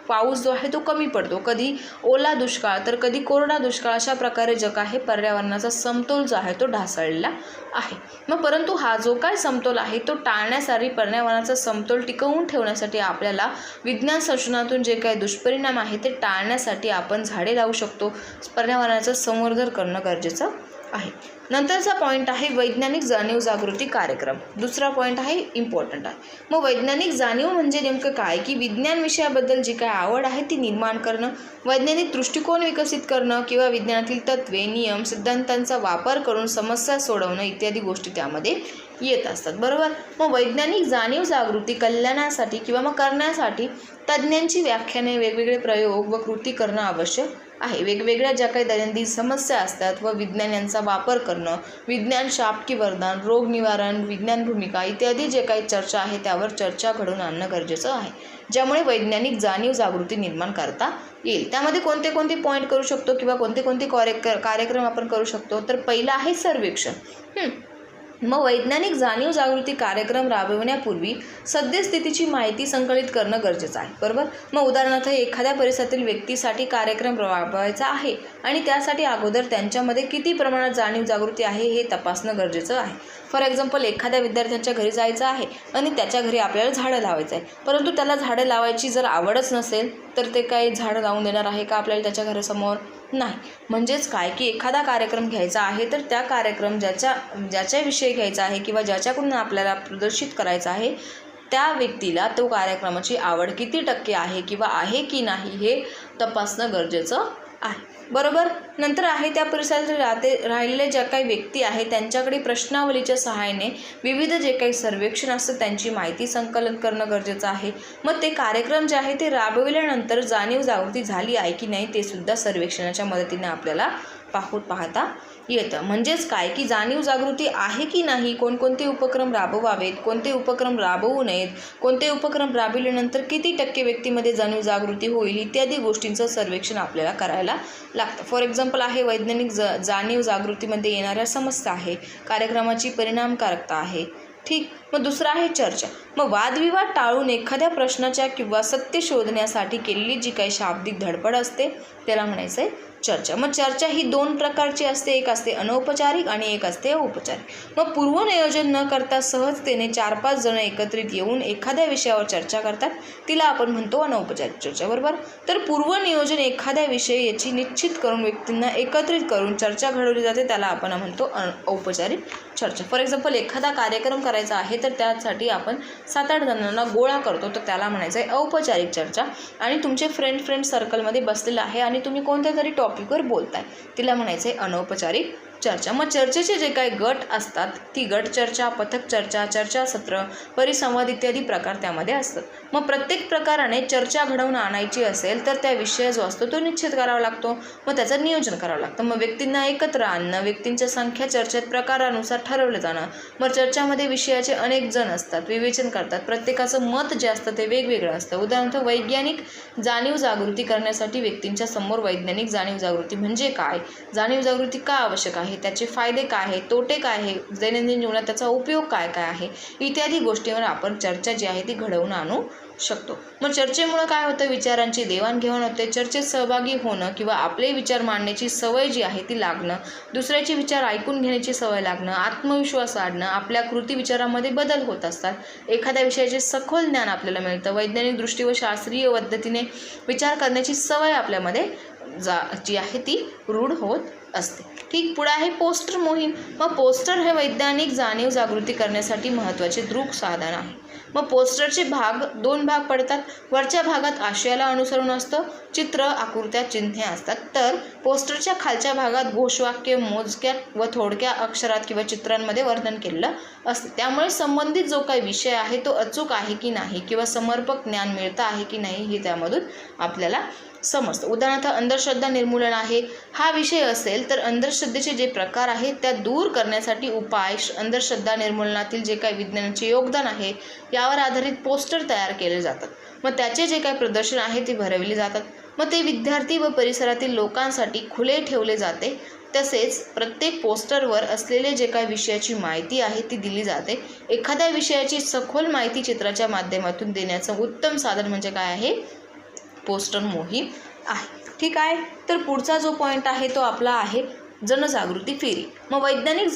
पाऊस जो आहे तो कमी पडतो, कधी ओला दुष्काळ तर कधी कोरडा दुष्काळ, अशा प्रकारे जग आहे पर्यावरणाचा समतोल जो आहे तो ढासळलेला आहे. मग परंतु हा जो काय समतोल आहे तो टाळण्यासाठी, पर्यावरणाचा समतोल टिकवून ठेवण्यासाठी आपल्याला विज्ञान संशोधनातून जे काही दुष्परिणाम आहे ते टाळण्यासाठी आपण झाडे लावू शकतो. पर्यावरणाचं संवर्धन करणं गरजेचं आहे. नंतरचा पॉईंट आहे वैज्ञानिक जाणीव जागृती कार्यक्रम. दुसरा पॉईंट आहे इम्पॉर्टंट आहे. मग वैज्ञानिक जाणीव म्हणजे नेमकं काय, की विज्ञान विषयाबद्दल जी काय आवड आहे ती निर्माण करणं, वैज्ञानिक दृष्टिकोन विकसित करणं किंवा विज्ञानातील तत्त्वे, नियम, सिद्धांतांचा वापर करून समस्या सोडवणं इत्यादी गोष्टी त्यामध्ये येत असतात, बरोबर. मग वैज्ञानिक जाणीव जागृती कल्याणासाठी किंवा मग करण्यासाठी तज्ज्ञांची व्याख्याने, वेगवेगळे प्रयोग व कृती करणं आवश्यक आहे. वेगवेगळ्या ज्या काही दैनंदिन समस्या असतात व विज्ञान यांचा वापर करणं, विज्ञान शाप की वरदान, रोग निवारण, विज्ञान भूमिका इत्यादी जे काही चर्चा आहे त्यावर चर्चा घडवून आणणं गरजेचं आहे, ज्यामुळे वैज्ञानिक जाणीव जागृती निर्माण करता येईल. त्यामध्ये कोणते कोणते पॉईंट करू शकतो किंवा कोणते कोणते कार्यक्रम आपण करू शकतो, तर पहिला आहे सर्वेक्षण. मग वैज्ञानिक जाणीव जागृती कार्यक्रम राबविण्यापूर्वी सद्यस्थितीची माहिती संकलित करणं गरजेचं आहे, बरोबर. मग उदाहरणार्थ एखाद्या परिसरातील व्यक्तीसाठी कार्यक्रम राबवायचा आहे आणि त्यासाठी अगोदर त्यांच्यामध्ये किती प्रमाणात जाणीव जागृती आहे हे तपासणं गरजेचं आहे. फॉर एक्झाम्पल एखाद्या विद्यार्थ्यांच्या घरी जायचं आहे आणि त्याच्या घरी आपल्याला झाडं लावायचं आहे, परंतु त्याला झाडं लावायची जर आवडच नसेल तर ते काही झाडं लावून देणार आहे का आपल्याला त्याच्या घरासमोर? नाही. म्हणजेच काय, की एखादा कार्यक्रम घ्यायचा आहे तर त्या कार्यक्रम ज्याच्याविषयी घ्यायचा आहे किंवा ज्याच्याकडून आपल्याला प्रदर्शित करायचा आहे त्या व्यक्तीला तो कार्यक्रमाची आवड किती टक्के आहे किंवा आहे की नाही हे तपासणं गरजेचं आहे, बरोबर. नंतर आहे त्या परिसरात राहिलेल्या ज्या काही व्यक्ती आहेत त्यांच्याकडे प्रश्नावलीच्या सहाय्याने विविध जे काही सर्वेक्षण असतं त्यांची माहिती संकलन करणं गरजेचं आहे. मग ते कार्यक्रम जे आहे ते राबविल्यानंतर जाणीव जागृती झाली आहे की नाही ते सुद्धा सर्वेक्षणाच्या मदतीने आपल्याला पाहता येतं. म्हणजेच काय की जाणीव जागृती आहे की नाही, कोणकोणते उपक्रम राबवावेत, कोणते उपक्रम राबवू नयेत, कोणते उपक्रम राबविल्यानंतर किती टक्के व्यक्तीमध्ये जाणीव जागृती होईल इत्यादी गोष्टींचं सर्वेक्षण आपल्याला करायला लागतं. फॉर एक्झाम्पल आहे वैज्ञानिक जाणीव जागृतीमध्ये येणाऱ्या समस्या आहे, कार्यक्रमाची परिणामकारकता आहे. ठीक. मग दुसरं आहे चर्चा. मग वादविवाद टाळून एखाद्या प्रश्नाच्या किंवा सत्य शोधण्यासाठी केलेली जी काही शाब्दिक धडपड असते त्याला म्हणायचं आहे चर्चा. मग चर्चा ही 2 प्रकारची असते, एक असते अनौपचारिक आणि एक असते औपचारिक. मग पूर्वनियोजन न करता सहजतेने 4-5 जण एकत्रित येऊन एखाद्या विषयावर चर्चा करतात, तिला आपण म्हणतो अनौपचारिक चर्चा, बरोबर. तर पूर्वनियोजन एखाद्या विषयाची निश्चित करून व्यक्तींना एकत्रित करून चर्चा घडवली जाते, त्याला आपण म्हणतो औपचारिक चर्चा. फॉर एक्झाम्पल एखादा कार्यक्रम करायचा आहे तर त्यासाठी आपण 7-8 जणांना गोळा करतो, तर त्याला म्हणायचं आहे औपचारिक चर्चा. आणि तुमचे फ्रेंड सर्कलमध्ये बसलेलं आहे आणि तुम्ही कोणत्या तरी टॉपिकवर बोलताय, तिला म्हणायचं आहे अनौपचारिक चर्चा. मग चर्चेचे जे काही गट असतात ती गट चर्चा, पथक चर्चा, चर्चासत्र, परिसंवाद इत्यादी प्रकार त्यामध्ये असतात. मग प्रत्येक प्रकाराने चर्चा घडवून आणायची असेल तर त्या विषय जो असतो तो निश्चित करावा लागतो, मग त्याचं नियोजन करावं लागतं. मग व्यक्तींना एकत्र आणणं, व्यक्तींच्या संख्या चर्चेत प्रकारानुसार ठरवलं जाणं. मग चर्चामध्ये विषयाचे अनेक जण असतात, विवेचन करतात, प्रत्येकाचं मत जे असतं ते वेगवेगळं असतं. उदाहरणार्थ वैज्ञानिक जाणीव जागृती करण्यासाठी व्यक्तींच्या समोर वैज्ञानिक जाणीव जागृती म्हणजे काय, जाणीव जागृती का आवश्यक आहे, त्याचे फायदे काय आहे, तोटे काय आहे, दैनंदिन जीवनात त्याचा उपयोग काय काय आहे इत्यादी गोष्टींवर आपण चर्चा जी आहे ती घडवून आणू शकतो. मग चर्चेमुळे काय होतं, विचारांची देवाणघेवाण होते. चर्चेत सहभागी होणं किंवा आपले विचार मांडण्याची सवय जी आहे ती लागणं, दुसऱ्याचे विचार ऐकून घेण्याची सवय लागणं, आत्मविश्वास वाढणं, आपल्या कृती विचारामध्ये बदल होत असतात, एखाद्या विषयाचे सखोल ज्ञान आपल्याला मिळतं, वैज्ञानिक दृष्टी व शास्त्रीय पद्धतीने विचार करण्याची सवय आपल्यामध्ये जी आहे ती रूढ होत असते. ठीक. पुढे आहे पोस्टर मोहीम. मग पोस्टर हे वैज्ञानिक जाणीव जागृती करण्यासाठी महत्त्वाचे दृक साधन आहे. मग पोस्टरचे 2 भाग पडतात. वरच्या भागात आशयाला अनुसरून असतं, चित्र, आकृत्या, चिन्हे असतात. तर पोस्टरच्या खालच्या भागात घोषवाक्य मोजक्या व थोडक्या अक्षरात किंवा चित्रांमध्ये वर्णन केलेलं असतं. त्यामुळे संबंधित जो काही विषय आहे तो अचूक आहे की नाही किंवा समर्पक ज्ञान मिळतं आहे की नाही हे त्यामधून आपल्याला समजतं. उदाहरणार्थ अंधश्रद्धा निर्मूलन आहे हा विषय असेल तर अंधश्रद्धेचे जे प्रकार आहेत त्या दूर करण्यासाठी उपाय, अंधश्रद्धा निर्मूलनातील जे काही विज्ञानाचे योगदान आहे यावर आधारित पोस्टर तयार केले जातात. मग त्याचे जे काही प्रदर्शन आहे ते भरवले जातात. मग ते विद्यार्थी व परिसरातील लोकांसाठी खुले ठेवले जाते. तसेच प्रत्येक पोस्टरवर असलेले जे काही विषयाची माहिती आहे ती दिली जाते. एखाद्या विषयाची सखोल माहिती चित्राच्या माध्यमातून देण्याचं उत्तम साधन म्हणजे काय आहे, पोस्टर मोहीम आहे. ठीक आहे. तर पुढचा जो पॉईंट आहे तो आपला आहे जनजागृती फेरी. मग वैज्ञानिक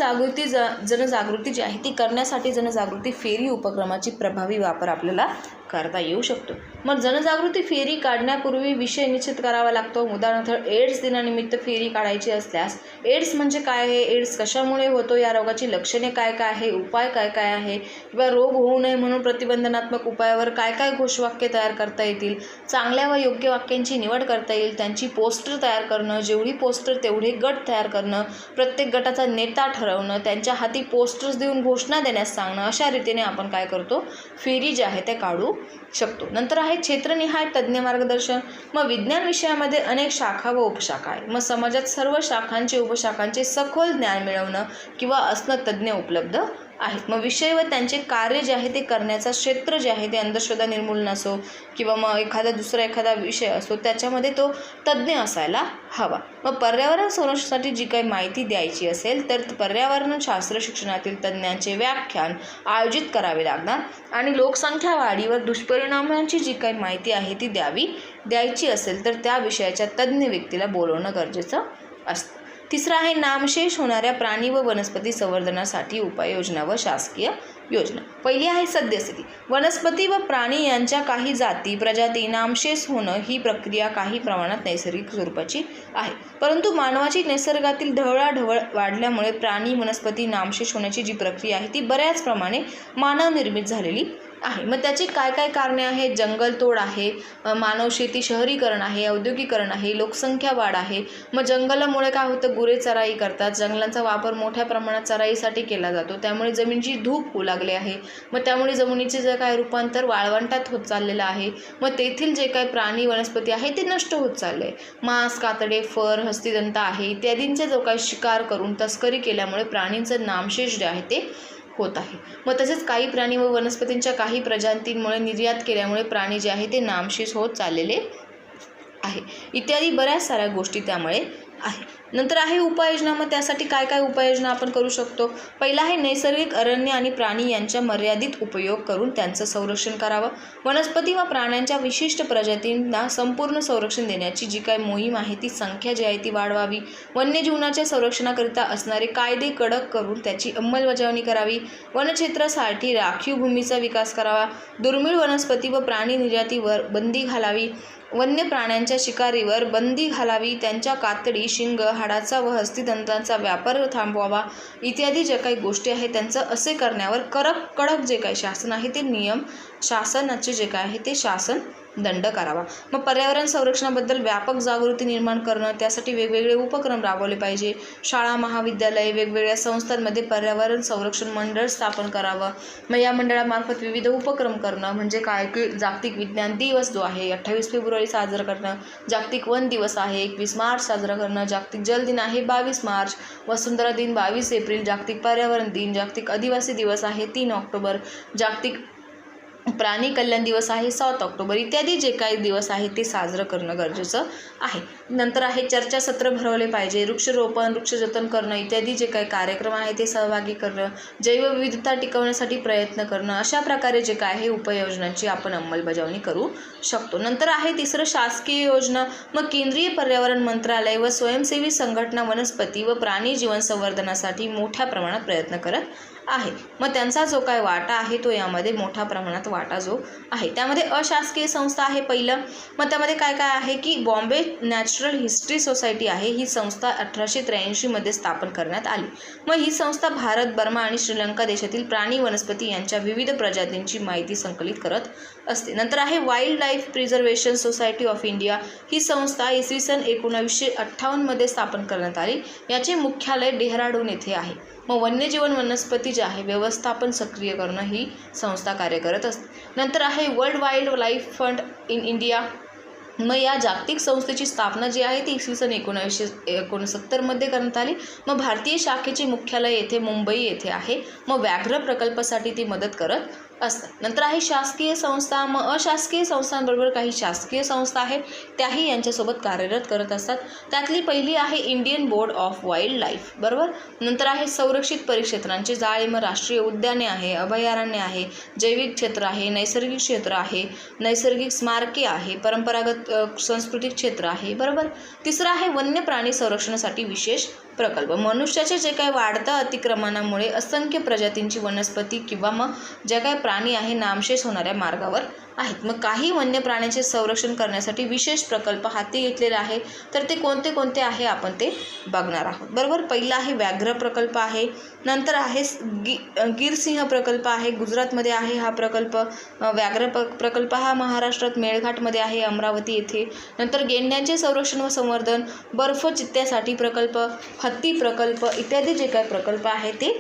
जनजागृती जी आहे ती करण्यासाठी जनजागृती फेरी उपक्रमाची प्रभावी वापर आपल्याला करता येऊ शकतो. मग जनजागृती फेरी काढण्यापूर्वी विषय निश्चित करावा लागतो. उदाहरणार्थ एड्स दिनानिमित्त फेरी काढायची असल्यास एड्स म्हणजे काय आहे, एड्स कशामुळे होतो, या रोगाची लक्षणे काय काय आहे, उपाय काय काय आहे, किंवा रोग होऊ नये म्हणून प्रतिबंधात्मक उपायावर काय काय घोषवाक्य तयार करता येतील, चांगल्या व योग्य वाक्यांची निवड करता येईल, त्यांची पोस्टर तयार करणं, जेवढी पोस्टर तेवढे गट तयार करणं, प्रत्येक गटाचा नेता ठरवणं, त्यांच्या हाती पोस्टर्स देऊन घोषणा देण्यास सांगणं, अशा रीतीने आपण काय करतो, फेरी जे आहे ते काढू शकतो. नंतर आहे क्षेत्रनिहाय तज्ज्ञ मार्गदर्शन. मग विज्ञान विषयामध्ये अनेक शाखा व उपशाखा आहे. मग समाजात सर्व शाखांचे उपशाखांचे सखोल ज्ञान मिळवणं किंवा असणं तज्ज्ञ उपलब्ध आहेत. मग विषय व त्यांचे कार्य जे आहे ते करण्याचा क्षेत्र जे आहे ते अंधश्रद्धा निर्मूलन असो किंवा मग एखादा विषय असो त्याच्यामध्ये तो तज्ज्ञ असायला हवा. मग पर्यावरण संरक्षणासाठी जी काही माहिती द्यायची असेल तर पर्यावरण शास्त्र शिक्षणातील तज्ज्ञांचे व्याख्यान आयोजित करावे लागणार आणि लोकसंख्या वाढीवर दुष्परिणामांची जी काही माहिती आहे ती द्यायची असेल तर त्या विषयाच्या तज्ज्ञ व्यक्तीला बोलवणं गरजेचं असतं. तिसरा आहे नामशेष होणाऱ्या प्राणी व वनस्पती संवर्धनासाठी उपाययोजना व शासकीय योजना. पहिली आहे सद्यस्थिती. वनस्पती व प्राणी यांच्या काही जाती प्रजाती नामशेष होणं ही प्रक्रिया काही प्रमाणात नैसर्गिक स्वरूपाची आहे, परंतु मानवाची निसर्गातील ढवळाढवळ वाढल्यामुळे प्राणी वनस्पती नामशेष होण्याची जी प्रक्रिया आहे ती बऱ्याच प्रमाणे मानवनिर्मित झालेली आहे. मग त्याची काय काय कारणे आहेत? जंगलतोड आहे, मानव शेती शहरीकरण आहे, औद्योगिकरण आहे, लोकसंख्या वाढ आहे. मग जंगलामुळे काय होतं? गुरे चराई करतात, जंगलांचा वापर मोठ्या प्रमाणात चराईसाठी केला जातो, त्यामुळे जमिनीची धूप होऊ लागली आहे. मग त्यामुळे जमिनीचे जे काय रूपांतर वाळवंटात होत चाललेलं आहे. मग तेथील जे काय प्राणी वनस्पती आहे ते नष्ट होत चालले. मांस, कातडे, फर, हस्तिदंत आहे इत्यादींचा जो काही शिकार करून तस्करी केल्यामुळे प्राणींचं नामशेष जे आहे ते होत आहे. मग तसेच काही प्राणी व वनस्पतींच्या काही प्रजातींमुळे निर्यात केल्यामुळे प्राणी जे आहे ते नामशेष होत चाललेले आहे. इत्यादी बऱ्याच साऱ्या गोष्टी त्यामुळे आहे. नंतर आहे उपाययोजना. मग त्यासाठी काय काय उपाययोजना आपण करू शकतो? पहिला आहे नैसर्गिक अरण्य आणि प्राणी यांच्या मर्यादित उपयोग करून त्यांचं संरक्षण करावं. वनस्पती व प्राण्यांच्या विशिष्ट प्रजातींना संपूर्ण संरक्षण देण्याची जी काय मोहीम आहे ती संख्या जी आहे ती वाढवावी. वन्यजीवनाच्या संरक्षणाकरिता असणारे कायदे कडक करून त्याची अंमलबजावणी करावी. वनक्षेत्रासाठी राखीव भूमीचा विकास करावा. दुर्मिळ वनस्पती व प्राणी निर्यातीवर बंदी घालावी. वन्य प्राण्यांच्या शिकारीवर बंदी घालावी. त्यांच्या कातडी, शिंग, हाडाचा व हस्तिदंतांचा व्यापार थांबवावा. इत्यादी ज्या काही गोष्टी आहेत त्यांचं असे करण्यावर कडक जे काही शासन आहे ते नियम, शासनाचे जे काय आहे ते शासन दंड करावा. मग पर्यावरण संरक्षणाबद्दल व्यापक जागृती निर्माण करणं, त्यासाठी वेगवेगळे उपक्रम राबवले पाहिजे. शाळा, महाविद्यालय, वेगवेगळ्या संस्थांमध्ये पर्यावरण संरक्षण मंडळ स्थापन करावं. मग या मंडळामार्फत विविध उपक्रम करणं म्हणजे काय की जागतिक विज्ञान दिवस जो आहे 28 फेब्रुवारी साजरा करणं, जागतिक वन दिवस आहे 21 मार्च साजरा करणं, जागतिक जल दिन आहे 22 मार्च, वसुंधरा दिन 22 एप्रिल, जागतिक पर्यावरण दिन, जागतिक आदिवासी दिवस आहे 3 ऑक्टोबर, जागतिक प्राणी कल्याण दिवस आहे 7 ऑक्टोबर इत्यादी जे काही दिवस आहे ते साजरं करणं गरजेचं आहे. नंतर आहे चर्चासत्र भरवले पाहिजे. वृक्षरोपण, वृक्षजतन करणं इत्यादी जे काही कार्यक्रम आहे ते सहभागी करणं. जैवविविधता टिकवण्यासाठी प्रयत्न करणं. अशा प्रकारे जे काय आहे उपाययोजनांची आपण अंमलबजावणी करू शकतो. नंतर आहे तिसरं शासकीय योजना. मग केंद्रीय पर्यावरण मंत्रालय व स्वयंसेवी संघटना वनस्पती व प्राणी जीवन संवर्धनासाठी मोठ्या प्रमाणात प्रयत्न करत आहे. मग त्यांचा जो काय वाटा आहे तो यामध्ये मोठ्या प्रमाणात वाटा जो आहे. त्यामध्ये अशासकीय संस्था आहे पहिलं. मग त्यामध्ये काय काय आहे की बॉम्बे नॅचरल हिस्ट्री सोसायटी आहे. ही संस्था 1883 मध्ये स्थापन करण्यात आली. मग ही संस्था भारत, बर्मा आणि श्रीलंका देशातील प्राणी वनस्पती यांच्या विविध प्रजातींची माहिती संकलित करत असते. नंतर आहे wild life preservation society of India. ही संस्था इसवी सन 1958 मध्ये स्थापन करण्यात आली. याचे मुख्यालय डेहराडून येथे आहे. मग वन्यजीवन वनस्पती जे आहे व्यवस्थापन सक्रिय करणं ही संस्था कार्य करत असते. नंतर आहे world wild life fund in India. मग या जागतिक संस्थेची स्थापना जी आहे ती इसवी सन 1969 मध्ये करण्यात आली. मग भारतीय शाखेचे मुख्यालय येथे मुंबई येथे आहे. मग व्याघ्र प्रकल्पासाठी ती मदत करत असतात. नंतर आहे शासकीय संस्था. मग अशासकीय संस्थांबरोबर काही शासकीय संस्था आहेत त्याही यांच्यासोबत कार्यरत करत असतात. त्यातली पहिली आहे Indian board of wild life, बरोबर. नंतर आहे संरक्षित परिक्षेत्रांचे जाळे. मग राष्ट्रीय उद्याने आहे, अभयारण्य आहे, जैविक क्षेत्र आहे, नैसर्गिक क्षेत्र आहे, नैसर्गिक स्मारके आहे, परंपरागत सांस्कृतिक क्षेत्र आहे, बरोबर. तिसरं आहे वन्य प्राणी संरक्षणासाठी विशेष प्रकल्प. मनुष्याचे जे काही वाढत्या अतिक्रमणामुळे असंख्य प्रजातींची वनस्पती किंवा मग जे काही प्राणी आहे नामशेष होणाऱ्या मार्गावर आहेत. मग काही वन्य प्राण्यांचे संरक्षण करण्यासाठी विशेष प्रकल्प हाती घेतलेले आहे. तर ते कोणते कोणते आहे आपण ते बघणार आहोत, बरोबर. पहिला आहे व्याघ्र प्रकल्प आहे. नंतर आहे गिरसिंह प्रकल्प आहे, गुजरातमध्ये आहे हा प्रकल्प. व्याघ्र प्रकल्प हा महाराष्ट्रात मेळघाटमध्ये आहे, अमरावती येथे. नंतर गेंड्यांचे संरक्षण व संवर्धन, बर्फ चित्त्यासाठी प्रकल्प, हत्ती प्रकल्प इत्यादी जे काही प्रकल्प आहे ते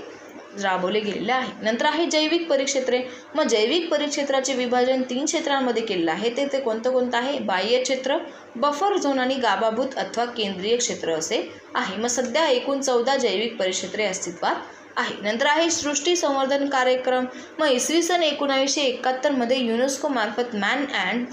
राबवले गेलेले आहे. नंतर आहे जैविक परिक्षेत्रे. मग जैविक परिक्षेत्राचे विभाजन 3 क्षेत्रांमध्ये केलेलं आहे. ते कोणतं आहे? बाह्य क्षेत्र, बफर झोन आणि गाभाभूत अथवा केंद्रीय क्षेत्र असे आहे. मग सध्या एकूण 14 जैविक परिक्षेत्रे अस्तित्वात आहे. नंतर आहे सृष्टी संवर्धन कार्यक्रम. मग इसवी सन 1971 मध्ये युनेस्को मार्फत मॅन अँड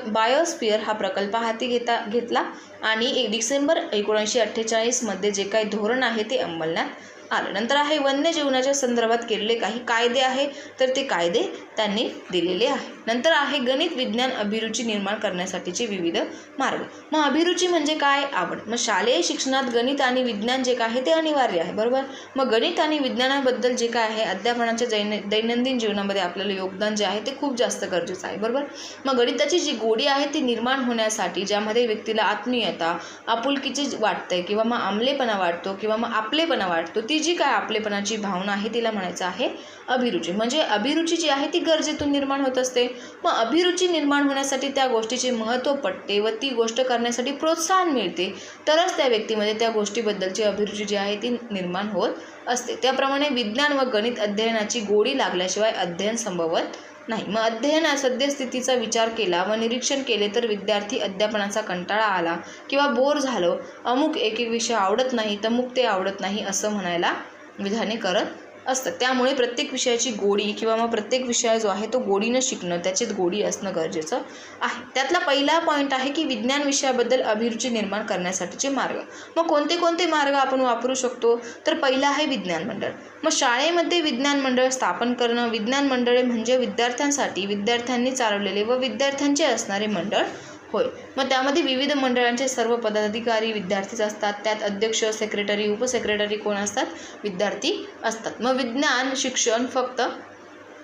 बायोस्फिअर हा प्रकल्प हाती घेतला आणि 1 डिसेंबर 1948 मध्ये जे काही धोरण आहे ते अंमलण्यात आलं. नंतर आहे वन्यजीवनाच्या संदर्भात केलेले काही कायदे आहे तर ते कायदे त्यांनी दिलेले आहे. नंतर आहे गणित विज्ञान अभिरुची निर्माण करण्यासाठीचे विविध मार्ग. मग अभिरुची म्हणजे काय? आवड. मग शालेय शिक्षणात गणित आणि विज्ञान जे काय आहे ते अनिवार्य आहे, बरोबर. मग गणित आणि विज्ञानाबद्दल जे काय आहे अध्यापनाच्या दैनंदिन जीवनामध्ये आपल्याला योगदान जे आहे ते खूप जास्त गरजेचं आहे, बरोबर. मग गणिताची जी गोडी आहे ती निर्माण होण्यासाठी ज्यामध्ये व्यक्तीला आत्मीयता, आपुलकीची वाटते किंवा मग आमलेपणा वाटतो किंवा मग आपलेपणा वाटतो ती जी काय आपलेपणाची भावना आहे तिला म्हणायचं आहे अभिरुची. म्हणजे अभिरुची जी आहे ती गरजेतून निर्माण होत असते. मग अभिरुची निर्माण होण्यासाठी त्या गोष्टीचे महत्त्व पटते व ती गोष्ट करण्यासाठी प्रोत्साहन मिळते, तरच त्या व्यक्तीमध्ये त्या गोष्टीबद्दलची अभिरुची जी आहे ती निर्माण होत असते. त्याप्रमाणे विज्ञान व गणित अध्ययनाची गोडी लागल्याशिवाय अध्ययन संभवत नाही. मग अध्ययनात सद्यस्थितीचा विचार केला व निरीक्षण केले तर विद्यार्थी अध्यापनाचा कंटाळा आला किंवा बोर झालं, अमुक एक विषय आवडत नाही तमुक ते आवडत नाही असं म्हणायला विधाने करत असतात. त्यामुळे प्रत्येक विषयाची गोडी किंवा मग प्रत्येक विषय जो आहे तो गोडीनं शिकणं, त्याच्यात गोडी असणं गरजेचं आहे. त्यातला पहिला पॉईंट आहे की विज्ञान विषयाबद्दल अभिरुची निर्माण करण्यासाठीचे मार्ग. मग कोणते कोणते मार्ग आपण वापरू शकतो? तर पहिला आहे विज्ञान मंडळ. मग शाळेमध्ये विज्ञान मंडळ स्थापन करणं. विज्ञान मंडळे म्हणजे विद्यार्थ्यांसाठी विद्यार्थ्यांनी चालवलेले व विद्यार्थ्यांचे असणारे मंडळ होय. मग त्यामध्ये विविध मंडळांचे सर्व पदाधिकारी विद्यार्थीच असतात. त्यात अध्यक्ष, सेक्रेटरी, उपसेक्रेटरी कोण असतात? विद्यार्थी असतात. मग विज्ञान शिक्षण फक्त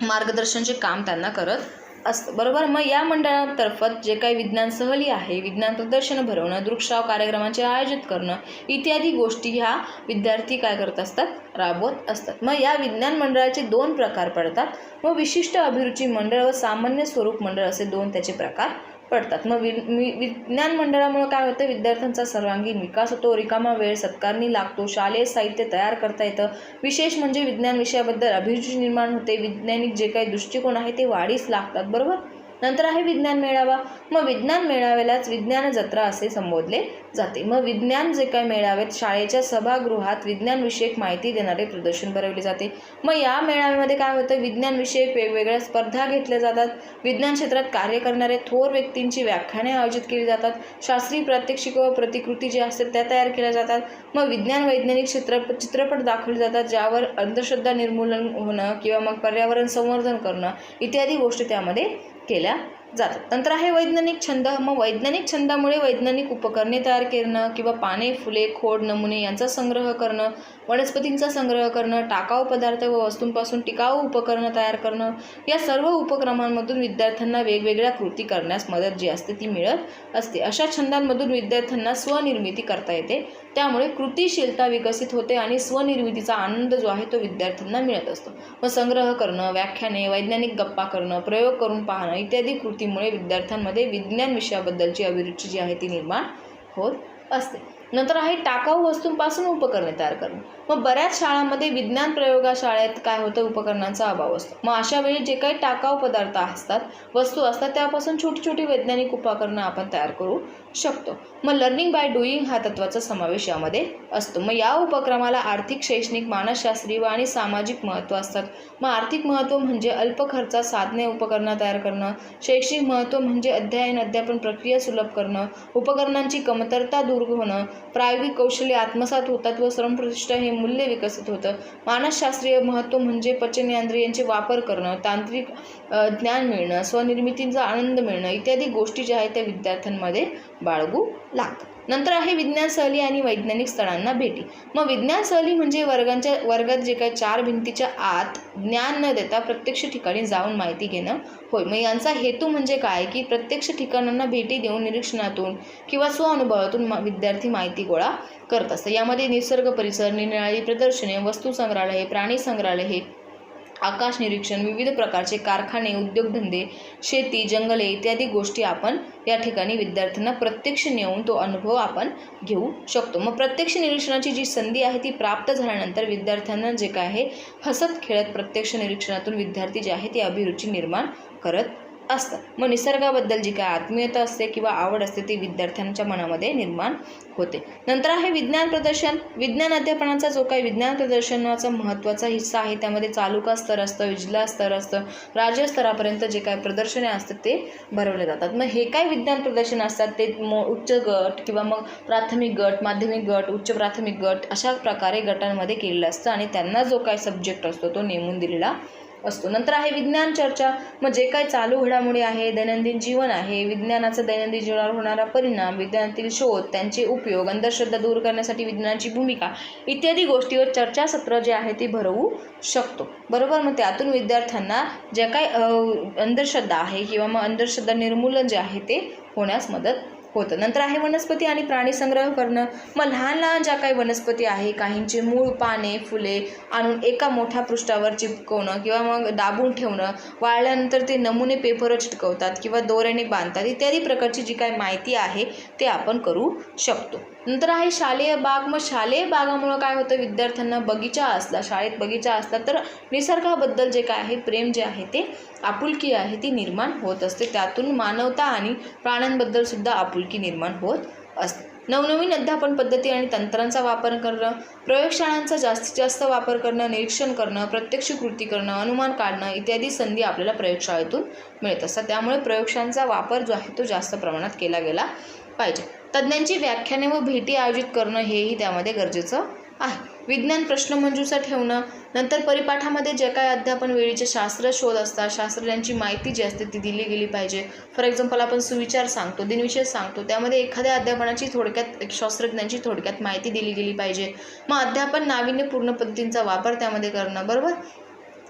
मार्गदर्शनचे काम त्यांना करत असतं, बरोबर. मग या मंडळातर्फत जे काही विज्ञान सहली आहे, विज्ञान प्रदर्शन भरवणं, दृकश्राव्य कार्यक्रमांचे आयोजित करणं इत्यादी गोष्टी ह्या विद्यार्थी काय करत असतात? राबवत असतात. मग या विज्ञान मंडळाचे 2 प्रकार पडतात. मग विशिष्ट अभिरुची मंडळ व सामान्य स्वरूप मंडळ असे 2 त्याचे प्रकार पडतात. मग विज्ञान मंडळामुळे काय होतं? विद्यार्थ्यांचा सर्वांगीण विकास होतो, रिकामा वेळ सत्कारणी लागतो, शालेय साहित्य तयार करता येतं. विशेष म्हणजे विज्ञान विषयाबद्दल अभिरुची निर्माण होते, वैज्ञानिक जे काही दृष्टिकोन आहे ते वाढीस लागतात, बरोबर. नंतर आहे विज्ञान मेळावा. मग विज्ञान मेळाव्यालाच विज्ञान जत्रा असे संबोधले जाते. मग विज्ञान जे काही मेळाव्यात शाळेच्या सभागृहात विज्ञानविषयक माहिती देणारे प्रदर्शन भरवले जाते. मग या मेळाव्यामध्ये काय होतं? विज्ञानविषयक वेगवेगळ्या स्पर्धा घेतल्या जातात. विज्ञान क्षेत्रात कार्य करणारे थोर व्यक्तींची व्याख्याने आयोजित केली जातात. शास्त्रीय प्रात्यक्षिक व प्रतिकृती ज्या असतात त्या तयार केल्या जातात. मग विज्ञान वैज्ञानिक चित्रपट दाखवले जातात, ज्यावर अंधश्रद्धा निर्मूलन होणं किंवा मग पर्यावरण संवर्धन करणं इत्यादी गोष्टी त्यामध्ये केल्या जातात. नंतर आहे वैज्ञानिक छंद. मग वैज्ञानिक छंदामुळे वैज्ञानिक उपकरणे तयार करणं किंवा पाने, फुले, खोड, नमुने यांचा संग्रह करणं, वनस्पतींचा संग्रह करणं, टाकाऊ पदार्थ व वस्तूंपासून टिकाऊ उपकरणं तयार करणं, या सर्व उपक्रमांमधून विद्यार्थ्यांना वेगवेगळ्या कृती करण्यास मदत जी असते ती मिळत असते. अशा छंदांमधून विद्यार्थ्यांना स्वनिर्मिती करता येते. त्यामुळे कृतीशीलता विकसित होते आणि स्वनिर्मितीचा आनंद जो आहे तो विद्यार्थ्यांना मिळत असतो. मग संग्रह करणं, व्याख्याने, वैज्ञानिक गप्पा करणं, प्रयोग करून पाहणं इत्यादी कृतीमुळे विद्यार्थ्यांमध्ये विज्ञान विषयाबद्दलची अभिरुची जी आहे ती निर्माण होत असते. नंतर आहे टाकाऊ वस्तूंपासून उपकरणे तयार करणं. मग बऱ्याच शाळांमध्ये विज्ञान प्रयोगशाळेत काय होतं? उपकरणांचा अभाव असतो. मग अशा वेळी जे काही टाकाऊ पदार्थ असतात, वस्तू असतात, त्यापासून छोटी छोटी वैज्ञानिक उपकरणं आपण तयार करू शकतो. मग लर्निंग बाय डुईंग हा तत्वाचा समावेश यामध्ये असतो. मग या उपक्रमाला आर्थिक, शैक्षणिक, मानसशास्त्रीय आणि सामाजिक महत्त्व असतात. मग आर्थिक महत्त्व म्हणजे अल्प खर्चात साधने उपकरणं तयार करणं. शैक्षणिक महत्त्व म्हणजे अध्यापन प्रक्रिया सुलभ करणं, उपकरणांची कमतरता दूर होणं, प्रायोगिक कौशल्य आत्मसात होतात व श्रमप्रतिष्ठा हे मूल्य विकसित होतं. मानसशास्त्रीय महत्त्व म्हणजे पचनेंद्रियांचे वापर करणं, तांत्रिक ज्ञान मिळणं, स्वनिर्मितीचा आनंद मिळणं इत्यादी गोष्टी ज्या आहेत त्या विद्यार्थ्यांमध्ये बाळगू लागतात. नंतर आहे विज्ञान सहली आणि वैज्ञानिक स्थळांना भेटी. मग विज्ञान सहली म्हणजे वर्गात जे काही 4 भिंतीच्या आत ज्ञान न देता प्रत्यक्ष ठिकाणी जाऊन माहिती घेणं होय. मग यांचा हेतू म्हणजे काय? की प्रत्यक्ष ठिकाणांना भेटी देऊन निरीक्षणातून किंवा स्वअनुभवातून विद्यार्थी माहिती गोळा करत असतात. यामध्ये निसर्ग परिसर, निराळी प्रदर्शने, वस्तू संग्रहालय, प्राणी संग्रहालय, आकाश निरीक्षण, विविध प्रकारचे कारखाने, उद्योगधंदे, शेती, जंगले इत्यादी गोष्टी आपण या ठिकाणी विद्यार्थ्यांना प्रत्यक्ष नेऊन तो अनुभव आपण घेऊ शकतो. मग प्रत्यक्ष निरीक्षणाची जी संधी आहे ती प्राप्त झाल्यानंतर विद्यार्थ्यांना जे काय आहे हसत खेळत प्रत्यक्ष निरीक्षणातून विद्यार्थी जे आहे ती अभिरुची निर्माण करत असतात. मग निसर्गाबद्दल जी काय आत्मीयता असते किंवा आवड असते ती विद्यार्थ्यांच्या मनामध्ये निर्माण होते. नंतर आहे विज्ञान प्रदर्शन. विज्ञान अध्यापनाचा जो काही विज्ञान प्रदर्शनाचा महत्त्वाचा हिस्सा आहे त्यामध्ये तालुका स्तर असतं, जिल्हा स्तर असतं, राज्य स्तरापर्यंत जे काही प्रदर्शने असतात ते भरवले जातात. मग हे काय विज्ञान प्रदर्शन असतात ते उच्च गट किंवा मग प्राथमिक गट, माध्यमिक गट, उच्च प्राथमिक गट अशा प्रकारे गटांमध्ये केलेलं असतं आणि त्यांना जो काही सब्जेक्ट असतो तो नेमून दिलेला असतो. नंतर आहे विज्ञान चर्चा. मग जे काही चालू घडामोडी आहे, दैनंदिन जीवन आहे, विज्ञानाचा दैनंदिन जीवनावर होणारा परिणाम, विज्ञानातील शोध, त्यांचे उपयोग, अंधश्रद्धा दूर करण्यासाठी विज्ञानाची भूमिका इत्यादी गोष्टीवर चर्चासत्र जे आहे ते भरवू शकतो, बरोबर. मग त्यातून विद्यार्थ्यांना ज्या काही अंधश्रद्धा आहे किंवा मग अंधश्रद्धा निर्मूलन जे आहे ते होण्यास मदत होतं. नंतर आहे वनस्पती आणि प्राणी संग्रह करणं. मग लहान लहान ज्या काही वनस्पती आहे, काहींचे मूळ, पाने, फुले आणून एका मोठ्या पृष्ठावर चिपकवणं किंवा मग दाबून ठेवणं, वाळल्यानंतर ते नमुने पेपरवर चिटकवतात किंवा दोऱ्याने बांधतात, इत्यादी प्रकारची जी काही माहिती आहे ते आपण करू शकतो. नंतर आहे शालेय बाग. मग शालेय बागामुळं काय होतं, विद्यार्थ्यांना बगीचा असला, शाळेत बगीचा असला तर निसर्गाबद्दल जे काय आहे प्रेम जे आहे ते, आपुलकी आहे ती निर्माण होत असते. त्यातून मानवता आणि प्राण्यांबद्दल सुद्धा आपुलकी निर्माण होत असते. नवनवीन अध्यापन पद्धती आणि तंत्रांचा वापर करणं, प्रयोगशाळांचा जास्तीत जास्त वापर करणं, निरीक्षण करणं, प्रत्यक्ष कृती करणं, अनुमान काढणं इत्यादी संधी आपल्याला प्रयोगशाळेतून मिळत असतात. त्यामुळे प्रयोगशाळांचा वापर जो आहे तो जास्त प्रमाणात केला गेला पाहिजे. तज्ज्ञांची व्याख्याने व भेटी आयोजित करणं हेही त्यामध्ये गरजेचं आहे. विज्ञान प्रश्नमंजुषा ठेवणं. नंतर परिपाठामध्ये जे काय अध्यापन वेळीचे शास्त्र शोध असतात, शास्त्रज्ञांची माहिती जी असते ती दिली गेली पाहिजे. फॉर एक्झाम्पल आपण सुविचार सांगतो, दिनविशेष सांगतो, त्यामध्ये एखाद्या अध्यापनाची थोडक्यात, शास्त्रज्ञांची थोडक्यात माहिती दिली गेली पाहिजे. मग अध्यापन नाविन्यपूर्ण पद्धतींचा वापर त्यामध्ये करणं, बरोबर.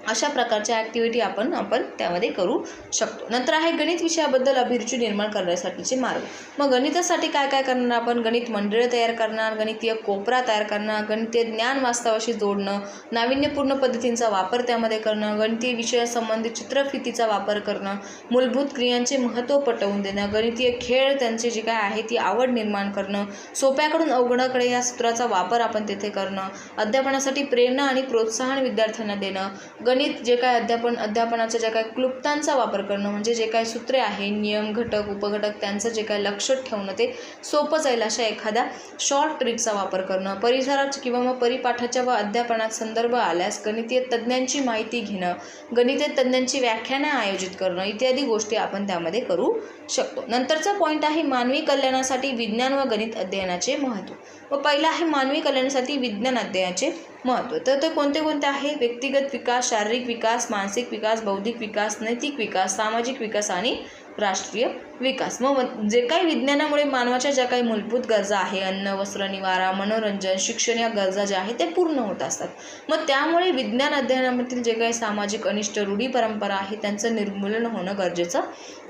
अशा प्रकारच्या ॲक्टिव्हिटी आपण त्यामध्ये करू शकतो. नंतर आहे गणित विषयाबद्दल अभिरुची निर्माण करण्यासाठीचे मार्ग. मग गणितासाठी काय काय करणार आपण, गणित मंडळ तयार करणार, गणितीय कोपरा तयार करणार, गणितीय ज्ञान वास्तवाशी जोडणं, नाविन्यपूर्ण पद्धतींचा वापर त्यामध्ये करणं, गणितीय विषयासंबंधित चित्रफितीचा वापर करणं, मूलभूत क्रियांचे महत्त्व पटवून देणं, गणितीय खेळ त्यांचे जे काय आहे ती आवड निर्माण करणं, सोप्याकडून अवघडाकडे या सूत्राचा वापर आपण तेथे करणं, अध्यापनासाठी प्रेरणा आणि प्रोत्साहन विद्यार्थ्यांना देणं, गणित जे काय अध्यापनाच्या ज्या काय क्लुप्तांचा वापर करणं, म्हणजे जे काय सूत्रे आहे, नियम, घटक, उपघटक त्यांचं जे काय लक्षात ठेवणं ते सोपं जाईल अशा एखाद्या शॉर्ट ट्रिकचा वापर करणं, परिसरात किंवा मग परिपाठाच्या व अध्यापनात संदर्भ आल्यास गणितीय तज्ज्ञांची माहिती घेणं, गणितीय तज्ज्ञांची व्याख्याने आयोजित करणं इत्यादी गोष्टी आपण त्यामध्ये करू शकतो. नंतरचा पॉईंट आहे मानवी कल्याणासाठी विज्ञान व गणित अध्ययनाचे महत्त्व. व पहिला आहे मानवी कल्याणासाठी विज्ञान अध्ययनाचे महत्त्व. तर ते कोणते कोणते आहे, व्यक्तिगत विकास, शारीरिक विकास, मानसिक विकास, बौद्धिक विकास, नैतिक विकास, सामाजिक विकास आणि राष्ट्रीय विकास. मग जे काही विज्ञानामुळे मानवाच्या ज्या काही मूलभूत गरजा आहे, अन्न, वस्त्र, निवारा, मनोरंजन, शिक्षण या गरजा ज्या आहेत ते पूर्ण होत असतात. मग त्यामुळे विज्ञान अध्ययनामधील जे काही सामाजिक अनिष्ट रूढी परंपरा आहे त्यांचं निर्मूलन होणं गरजेचं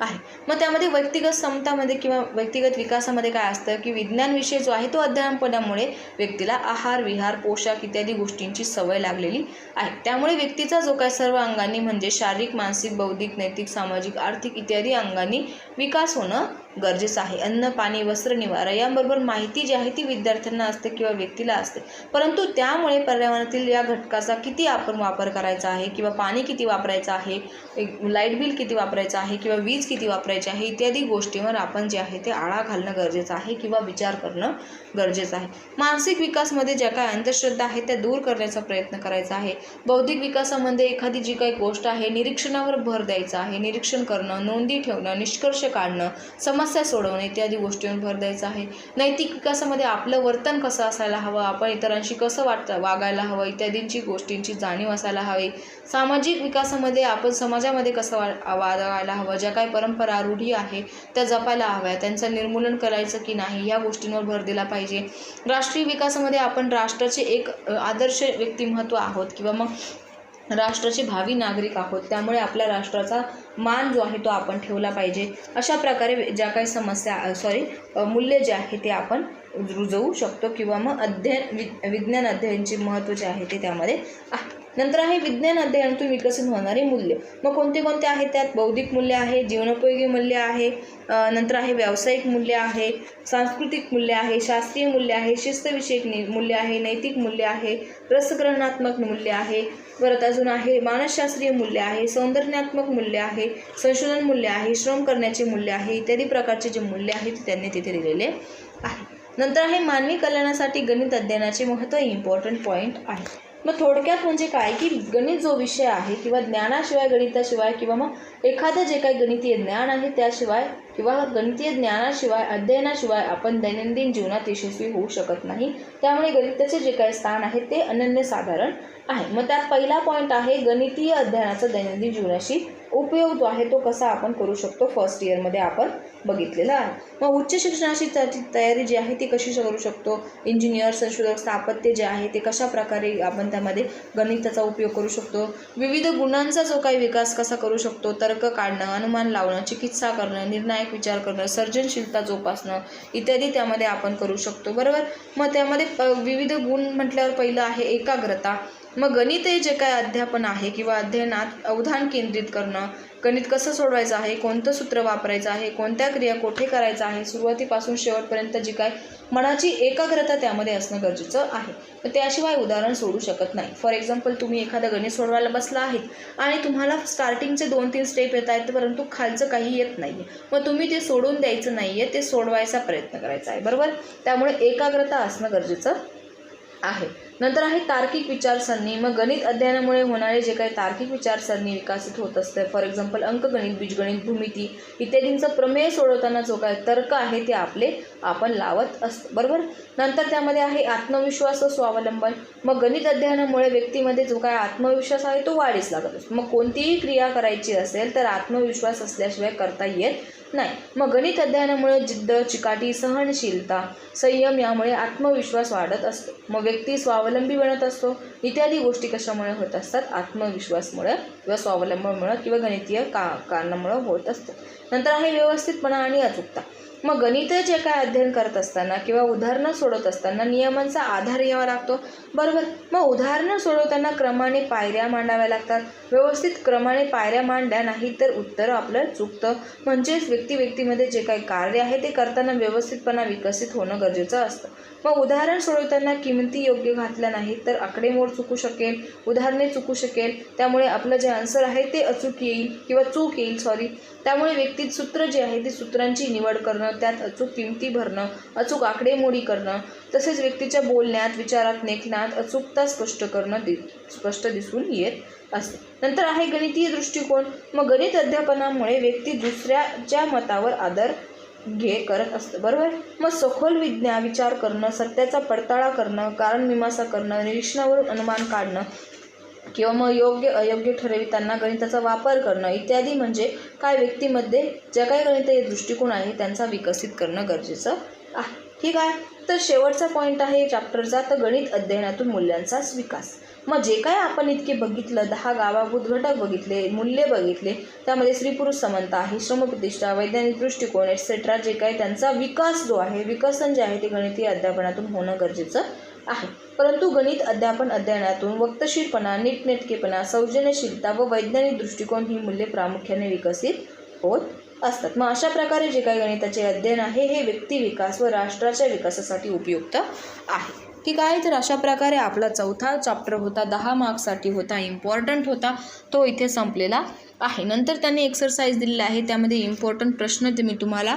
आहे. मग त्यामध्ये व्यक्तिगत समतामध्ये किंवा व्यक्तिगत विकासामध्ये काय असतं की विज्ञान विषय जो आहे तो अध्ययनपणामुळे व्यक्तीला आहार, विहार, पोशाख इत्यादी गोष्टींची सवय लागलेली आहे. त्यामुळे व्यक्तीचा जो काय सर्व अंगांनी म्हणजे शारीरिक, मानसिक, बौद्धिक, नैतिक, सामाजिक, आर्थिक इत्यादी अंगांनी विकास होणं गरजेचं आहे. अन्न, पाणी, वस्त्र, निवारा याबरोबर माहिती जी आहे ती विद्यार्थ्यांना असते किंवा व्यक्तीला असते. परंतु त्यामुळे पर्यावरणातील या घटकाचा किती आपण वापर करायचा आहे किंवा पाणी किती वापरायचं आहे, लाईट बिल किती वापरायचं आहे किंवा वीज किती वापरायची आहे इत्यादी गोष्टींवर आपण जे आहे ते आळा घालणं गरजेचं आहे किंवा विचार करणं गरजेचं आहे. मानसिक विकासमध्ये ज्या काही अंधश्रद्धा आहेत त्या दूर करण्याचा प्रयत्न करायचा आहे. बौद्धिक विकासामध्ये एखादी जी काही गोष्ट आहे निरीक्षणावर भर द्यायचा आहे. निरीक्षण करणं, नोंदी ठेवणं, निष्कर्ष काढणं, समस्या सोडवणं इत्यादी गोष्टींवर भर द्यायचा आहे. नैतिक विकासामध्ये आपलं वर्तन कसं असायला हवं, आपण इतरांशी कसं वागायला हवं इत्यादींची गोष्टींची जाणीव असायला हवी. सामाजिक विकासामध्ये आपण समाजामध्ये कसं वागायला हवं, ज्या काही परंपरा, रूढी आहे त्या जपायला हव्या, त्यांचं निर्मूलन करायचं की नाही ह्या गोष्टींवर भर दिला पाहिजे. राष्ट्रीय विकासामध्ये आपण राष्ट्राचे एक आदर्श व्यक्तिमत्व आहोत किंवा मग राष्ट्राचे भावी नागरिक आहोत, त्यामुळे आपल्या राष्ट्राचा मान जो आहे तो आपण ठेवला पाहिजे. अशा प्रकारे ज्या काही मूल्य जे आहे ते आपण रुजवू शकतो किंवा मग विज्ञान अध्ययनाचे महत्त्व जे आहे ते त्यामध्ये आहे. नंतर आहे विज्ञान अध्ययनातून विकसित होणारे मूल्य. मग कोणते कोणते आहेत, त्यात बौद्धिक मूल्य आहे, जीवनोपयोगी मूल्य आहे, नंतर आहे व्यावसायिक मूल्य आहे, सांस्कृतिक मूल्य आहे, शास्त्रीय मूल्य आहे, शिस्तविषयक मूल्य आहे, नैतिक मूल्य आहे, रसग्रहणात्मक मूल्य आहे, परत अजून आहे मानसशास्त्रीय मूल्य आहे, सौंदर्यात्मक मूल्य आहे, संशोधन मूल्य आहे, श्रम करण्याचे मूल्य आहे इत्यादी प्रकारचे जे मूल्य आहेत ते त्यांनी तिथे दिलेले आहे. नंतर आहे मानवी कल्याणासाठी गणित अध्ययनाचे महत्त्व, इम्पॉर्टंट पॉईंट आहे. मग थोडक्यात म्हणजे काय की गणित जो विषय आहे किंवा ज्ञानाशिवाय, गणिताशिवाय किंवा मग एखादं जे काही गणितीय ज्ञान आहे त्याशिवाय किंवा गणितीय ज्ञानाशिवाय, अध्ययनाशिवाय आपण दैनंदिन जीवनात यशस्वी होऊ शकत नाही. त्यामुळे गणिताचे जे काही स्थान आहे ते अनन्यसाधारण आहे. मग त्यात पहिला पॉईंट आहे गणितीय अध्ययनाचा दैनंदिन जीवनाशी उपयोग जो आहे तो कसा आपण करू शकतो फर्स्ट इयरमध्ये आपण बघितलेला आहे. मग उच्च शिक्षणाची तयारी जी आहे ती कशी करू शकतो, इंजिनियर, संशोधक, स्थापत्य जे आहे ते कशा प्रकारे आपण त्यामध्ये गणिताचा उपयोग करू शकतो, विविध गुणांचा जो काही विकास कसा करू शकतो, तर्क काढणं, अनुमान लावणं, चिकित्सा करणं, निर्णायक विचार करणं, सर्जनशीलता जोपासणं इत्यादी त्यामध्ये आपण करू शकतो. बरोबर. मग त्यामध्ये विविध गुण म्हटल्यावर पहिलं आहे एकाग्रता. मग गणित हे जे काय अध्यापन आहे किंवा अध्ययनात अवधान केंद्रित करणं, गणित कसं सोडवायचं आहे, कोणतं सूत्र वापरायचं आहे, कोणत्या क्रिया कोठे करायचं आहे, सुरुवातीपासून शेवटपर्यंत जी काय मनाची एकाग्रता त्यामध्ये असणं गरजेचं आहे. तर त्याशिवाय उदाहरण सोडू शकत नाही. फॉर एक्झाम्पल तुम्ही एखादं गणित सोडवायला बसला आहेत आणि तुम्हाला स्टार्टिंगचे 2-3 स्टेप येत आहेत परंतु खालचं काही येत नाही आहे, मग तुम्ही ते सोडून द्यायचं नाही आहे, ते सोडवायचा प्रयत्न करायचा आहे. बरोबर. त्यामुळे एकाग्रता असणं गरजेचं आहे. नंतर आहे तार्किक विचारसरणी. मग गणित अध्ययनामुळे होणारे जे काही तार्किक विचारसरणी विकसित होत असते, फॉर एक्झाम्पल अंकगणित, बीजगणित, भूमिती इत्यादींचं प्रमेय सोडवताना जो काय तर्क आहे ते आपण लावत असतो. बरोबर. नंतर त्यामध्ये आहे आत्मविश्वास व स्वावलंबन. मग गणित अध्ययनामुळे व्यक्तीमध्ये जो काय आत्मविश्वास आहे तो वाढीस लागत असतो. मग कोणतीही क्रिया करायची असेल तर आत्मविश्वास असल्याशिवाय करता येत नाही. मग गणित अध्ययनामुळे जिद्द, चिकाटी, सहनशीलता, संयम यामुळे आत्मविश्वास वाढत असतो. मग व्यक्ती स्वावलंबी बनत असतो. इत्यादी गोष्टी कशामुळे होत असतात, आत्मविश्वासमुळे किंवा स्वावलंबनामुळे किंवा गणितीय कारणामुळे होत असतं. नंतर आहे व्यवस्थितपणा आणि अचूकता. मग गणित जे काय अध्ययन करत असताना किंवा उदाहरणं सोडवत असताना नियमांचा आधार घ्यावा लागतो. बरोबर. मग उदाहरणं सोडवताना क्रमाने पायऱ्या मांडाव्या लागतात. व्यवस्थित क्रमाने पायऱ्या मांडल्या नाही तर उत्तर आपलं चुकतं. म्हणजेच व्यक्तीमध्ये जे काही कार्य आहे ते करताना व्यवस्थितपणा विकसित होणं गरजेचं असतं. मग उदाहरण सोडवताना किमती योग्य घातल्या नाही तर आकडेमोड चुकू शकेल, उदाहरणे चुकू शकेल. त्यामुळे आपलं जे आन्सर आहे ते अचूक येईल किंवा चूक येईल त्यामुळे व्यक्तीत सूत्र जे आहे ते सूत्रांची निवड करणं, त्यात अचूक किमती भरणं, अचूक आकडेमोडी करणं, तसेच व्यक्तीच्या बोलण्यात, विचारात, लेखनात अचूकता स्पष्ट दिसून येत असते. नंतर आहे गणितीय दृष्टिकोन. मग गणित अध्यापनामुळे व्यक्ती दुसऱ्याच्या मतावर आदर करत असतं. बरोबर. मग सखोल विचार करणं, सत्याचा पडताळा करणं, कारण मीमांसा करणं, निरीक्षणावरून अनुमान काढणं किंवा मग योग्य अयोग्य ठरविताना गणिताचा वापर करणं इत्यादी म्हणजे काय व्यक्तीमध्ये ज्या काही गणितीय दृष्टिकोन आहे त्यांचा विकसित करणं गरजेचं आहे. ठीक आहे. तर शेवटचा पॉईंट आहे चॅप्टरचा, तर गणित अध्ययनातून मूल्यांचा विकास. मग जे काय आपण इतके बघितलं, 10 गावाभूत घटक बघितले, मूल्य बघितले, त्यामध्ये स्त्री पुरुष समानता आहे, श्रमप्रतिष्ठा, वैज्ञानिक दृष्टिकोन एटसेट्रा, जे काही त्यांचा विकास जो आहे, विकसन जे आहे ते गणितीय अध्यापनातून होणं गरजेचं आहे. परंतु गणित अध्ययनातून वक्तशीरपणा, नीटनेटकेपणा, सौजन्यशीलता व वैज्ञानिक दृष्टिकोन ही मूल्ये प्रामुख्याने विकसित होत असतात. मग अशा प्रकारे जे काही गणिताचे अध्ययन आहे हे व्यक्ती विकास व राष्ट्राच्या विकासासाठी उपयुक्त आहे. ठीक आहे. तर अशा प्रकारे आपला चौथा चॅप्टर होता, 10 मार्क्ससाठी होता, इम्पॉर्टंट होता, तो इथे संपलेला आहे. नंतर त्यांनी एक्सरसाइज दिलेली आहे, त्यामध्ये इम्पॉर्टंट प्रश्न ते मी तुम्हाला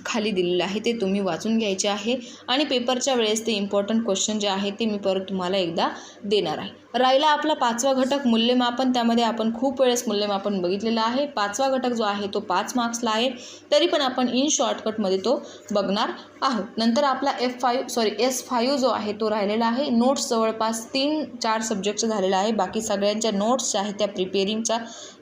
खाली दिलेले आहे ते तुम्ही वाचून घ्यायचे आहे आणि पेपरच्या वेळेस ते इम्पॉर्टंट क्वेश्चन जे आहे ते मी परत तुम्हाला एकदा देणार आहे. राहिला आपला 5वा घटक मूल्यमापन. त्यामध्ये आपण खूप वेळेस मूल्यमापन बघितलेलं आहे. 5वा घटक जो आहे तो 5 मार्क्सला आहे, तरी पण आपण इन शॉर्टकटमध्ये तो बघणार आहोत. नंतर आपला S5 जो आहे तो राहिलेला आहे. नोट्स जवळपास 3-4 सब्जेक्टचं झालेलं आहे. बाकी सगळ्यांच्या नोट्स ज्या आहेत त्या प्रिपेरिंगचा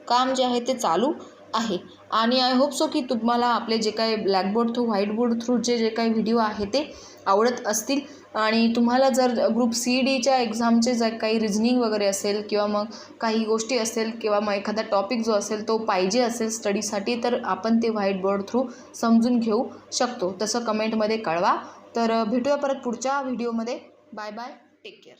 काम जे आहे ते चालू आहे आणि आय होप सो की तुम्हाला आपले जे काही ब्लॅकबोर्ड थ्रू, व्हाईटबोर्ड थ्रू जे काही व्हिडिओ आहे ते आवडत असतील आणि तुम्हाला जर ग्रुप CEDच्या एक्झामचे जर काही रिझनिंग वगैरे असेल किंवा मग काही गोष्टी असेल किंवा मग एखादा टॉपिक जो असेल तो पाहिजे असेल स्टडीसाठी तर आपण ते व्हाईटबोर्ड थ्रू समजून घेऊ शकतो. तसं कमेंटमध्ये कळवा. तर भेटूया परत पुढच्या व्हिडिओमध्ये. Bye bye. Take care.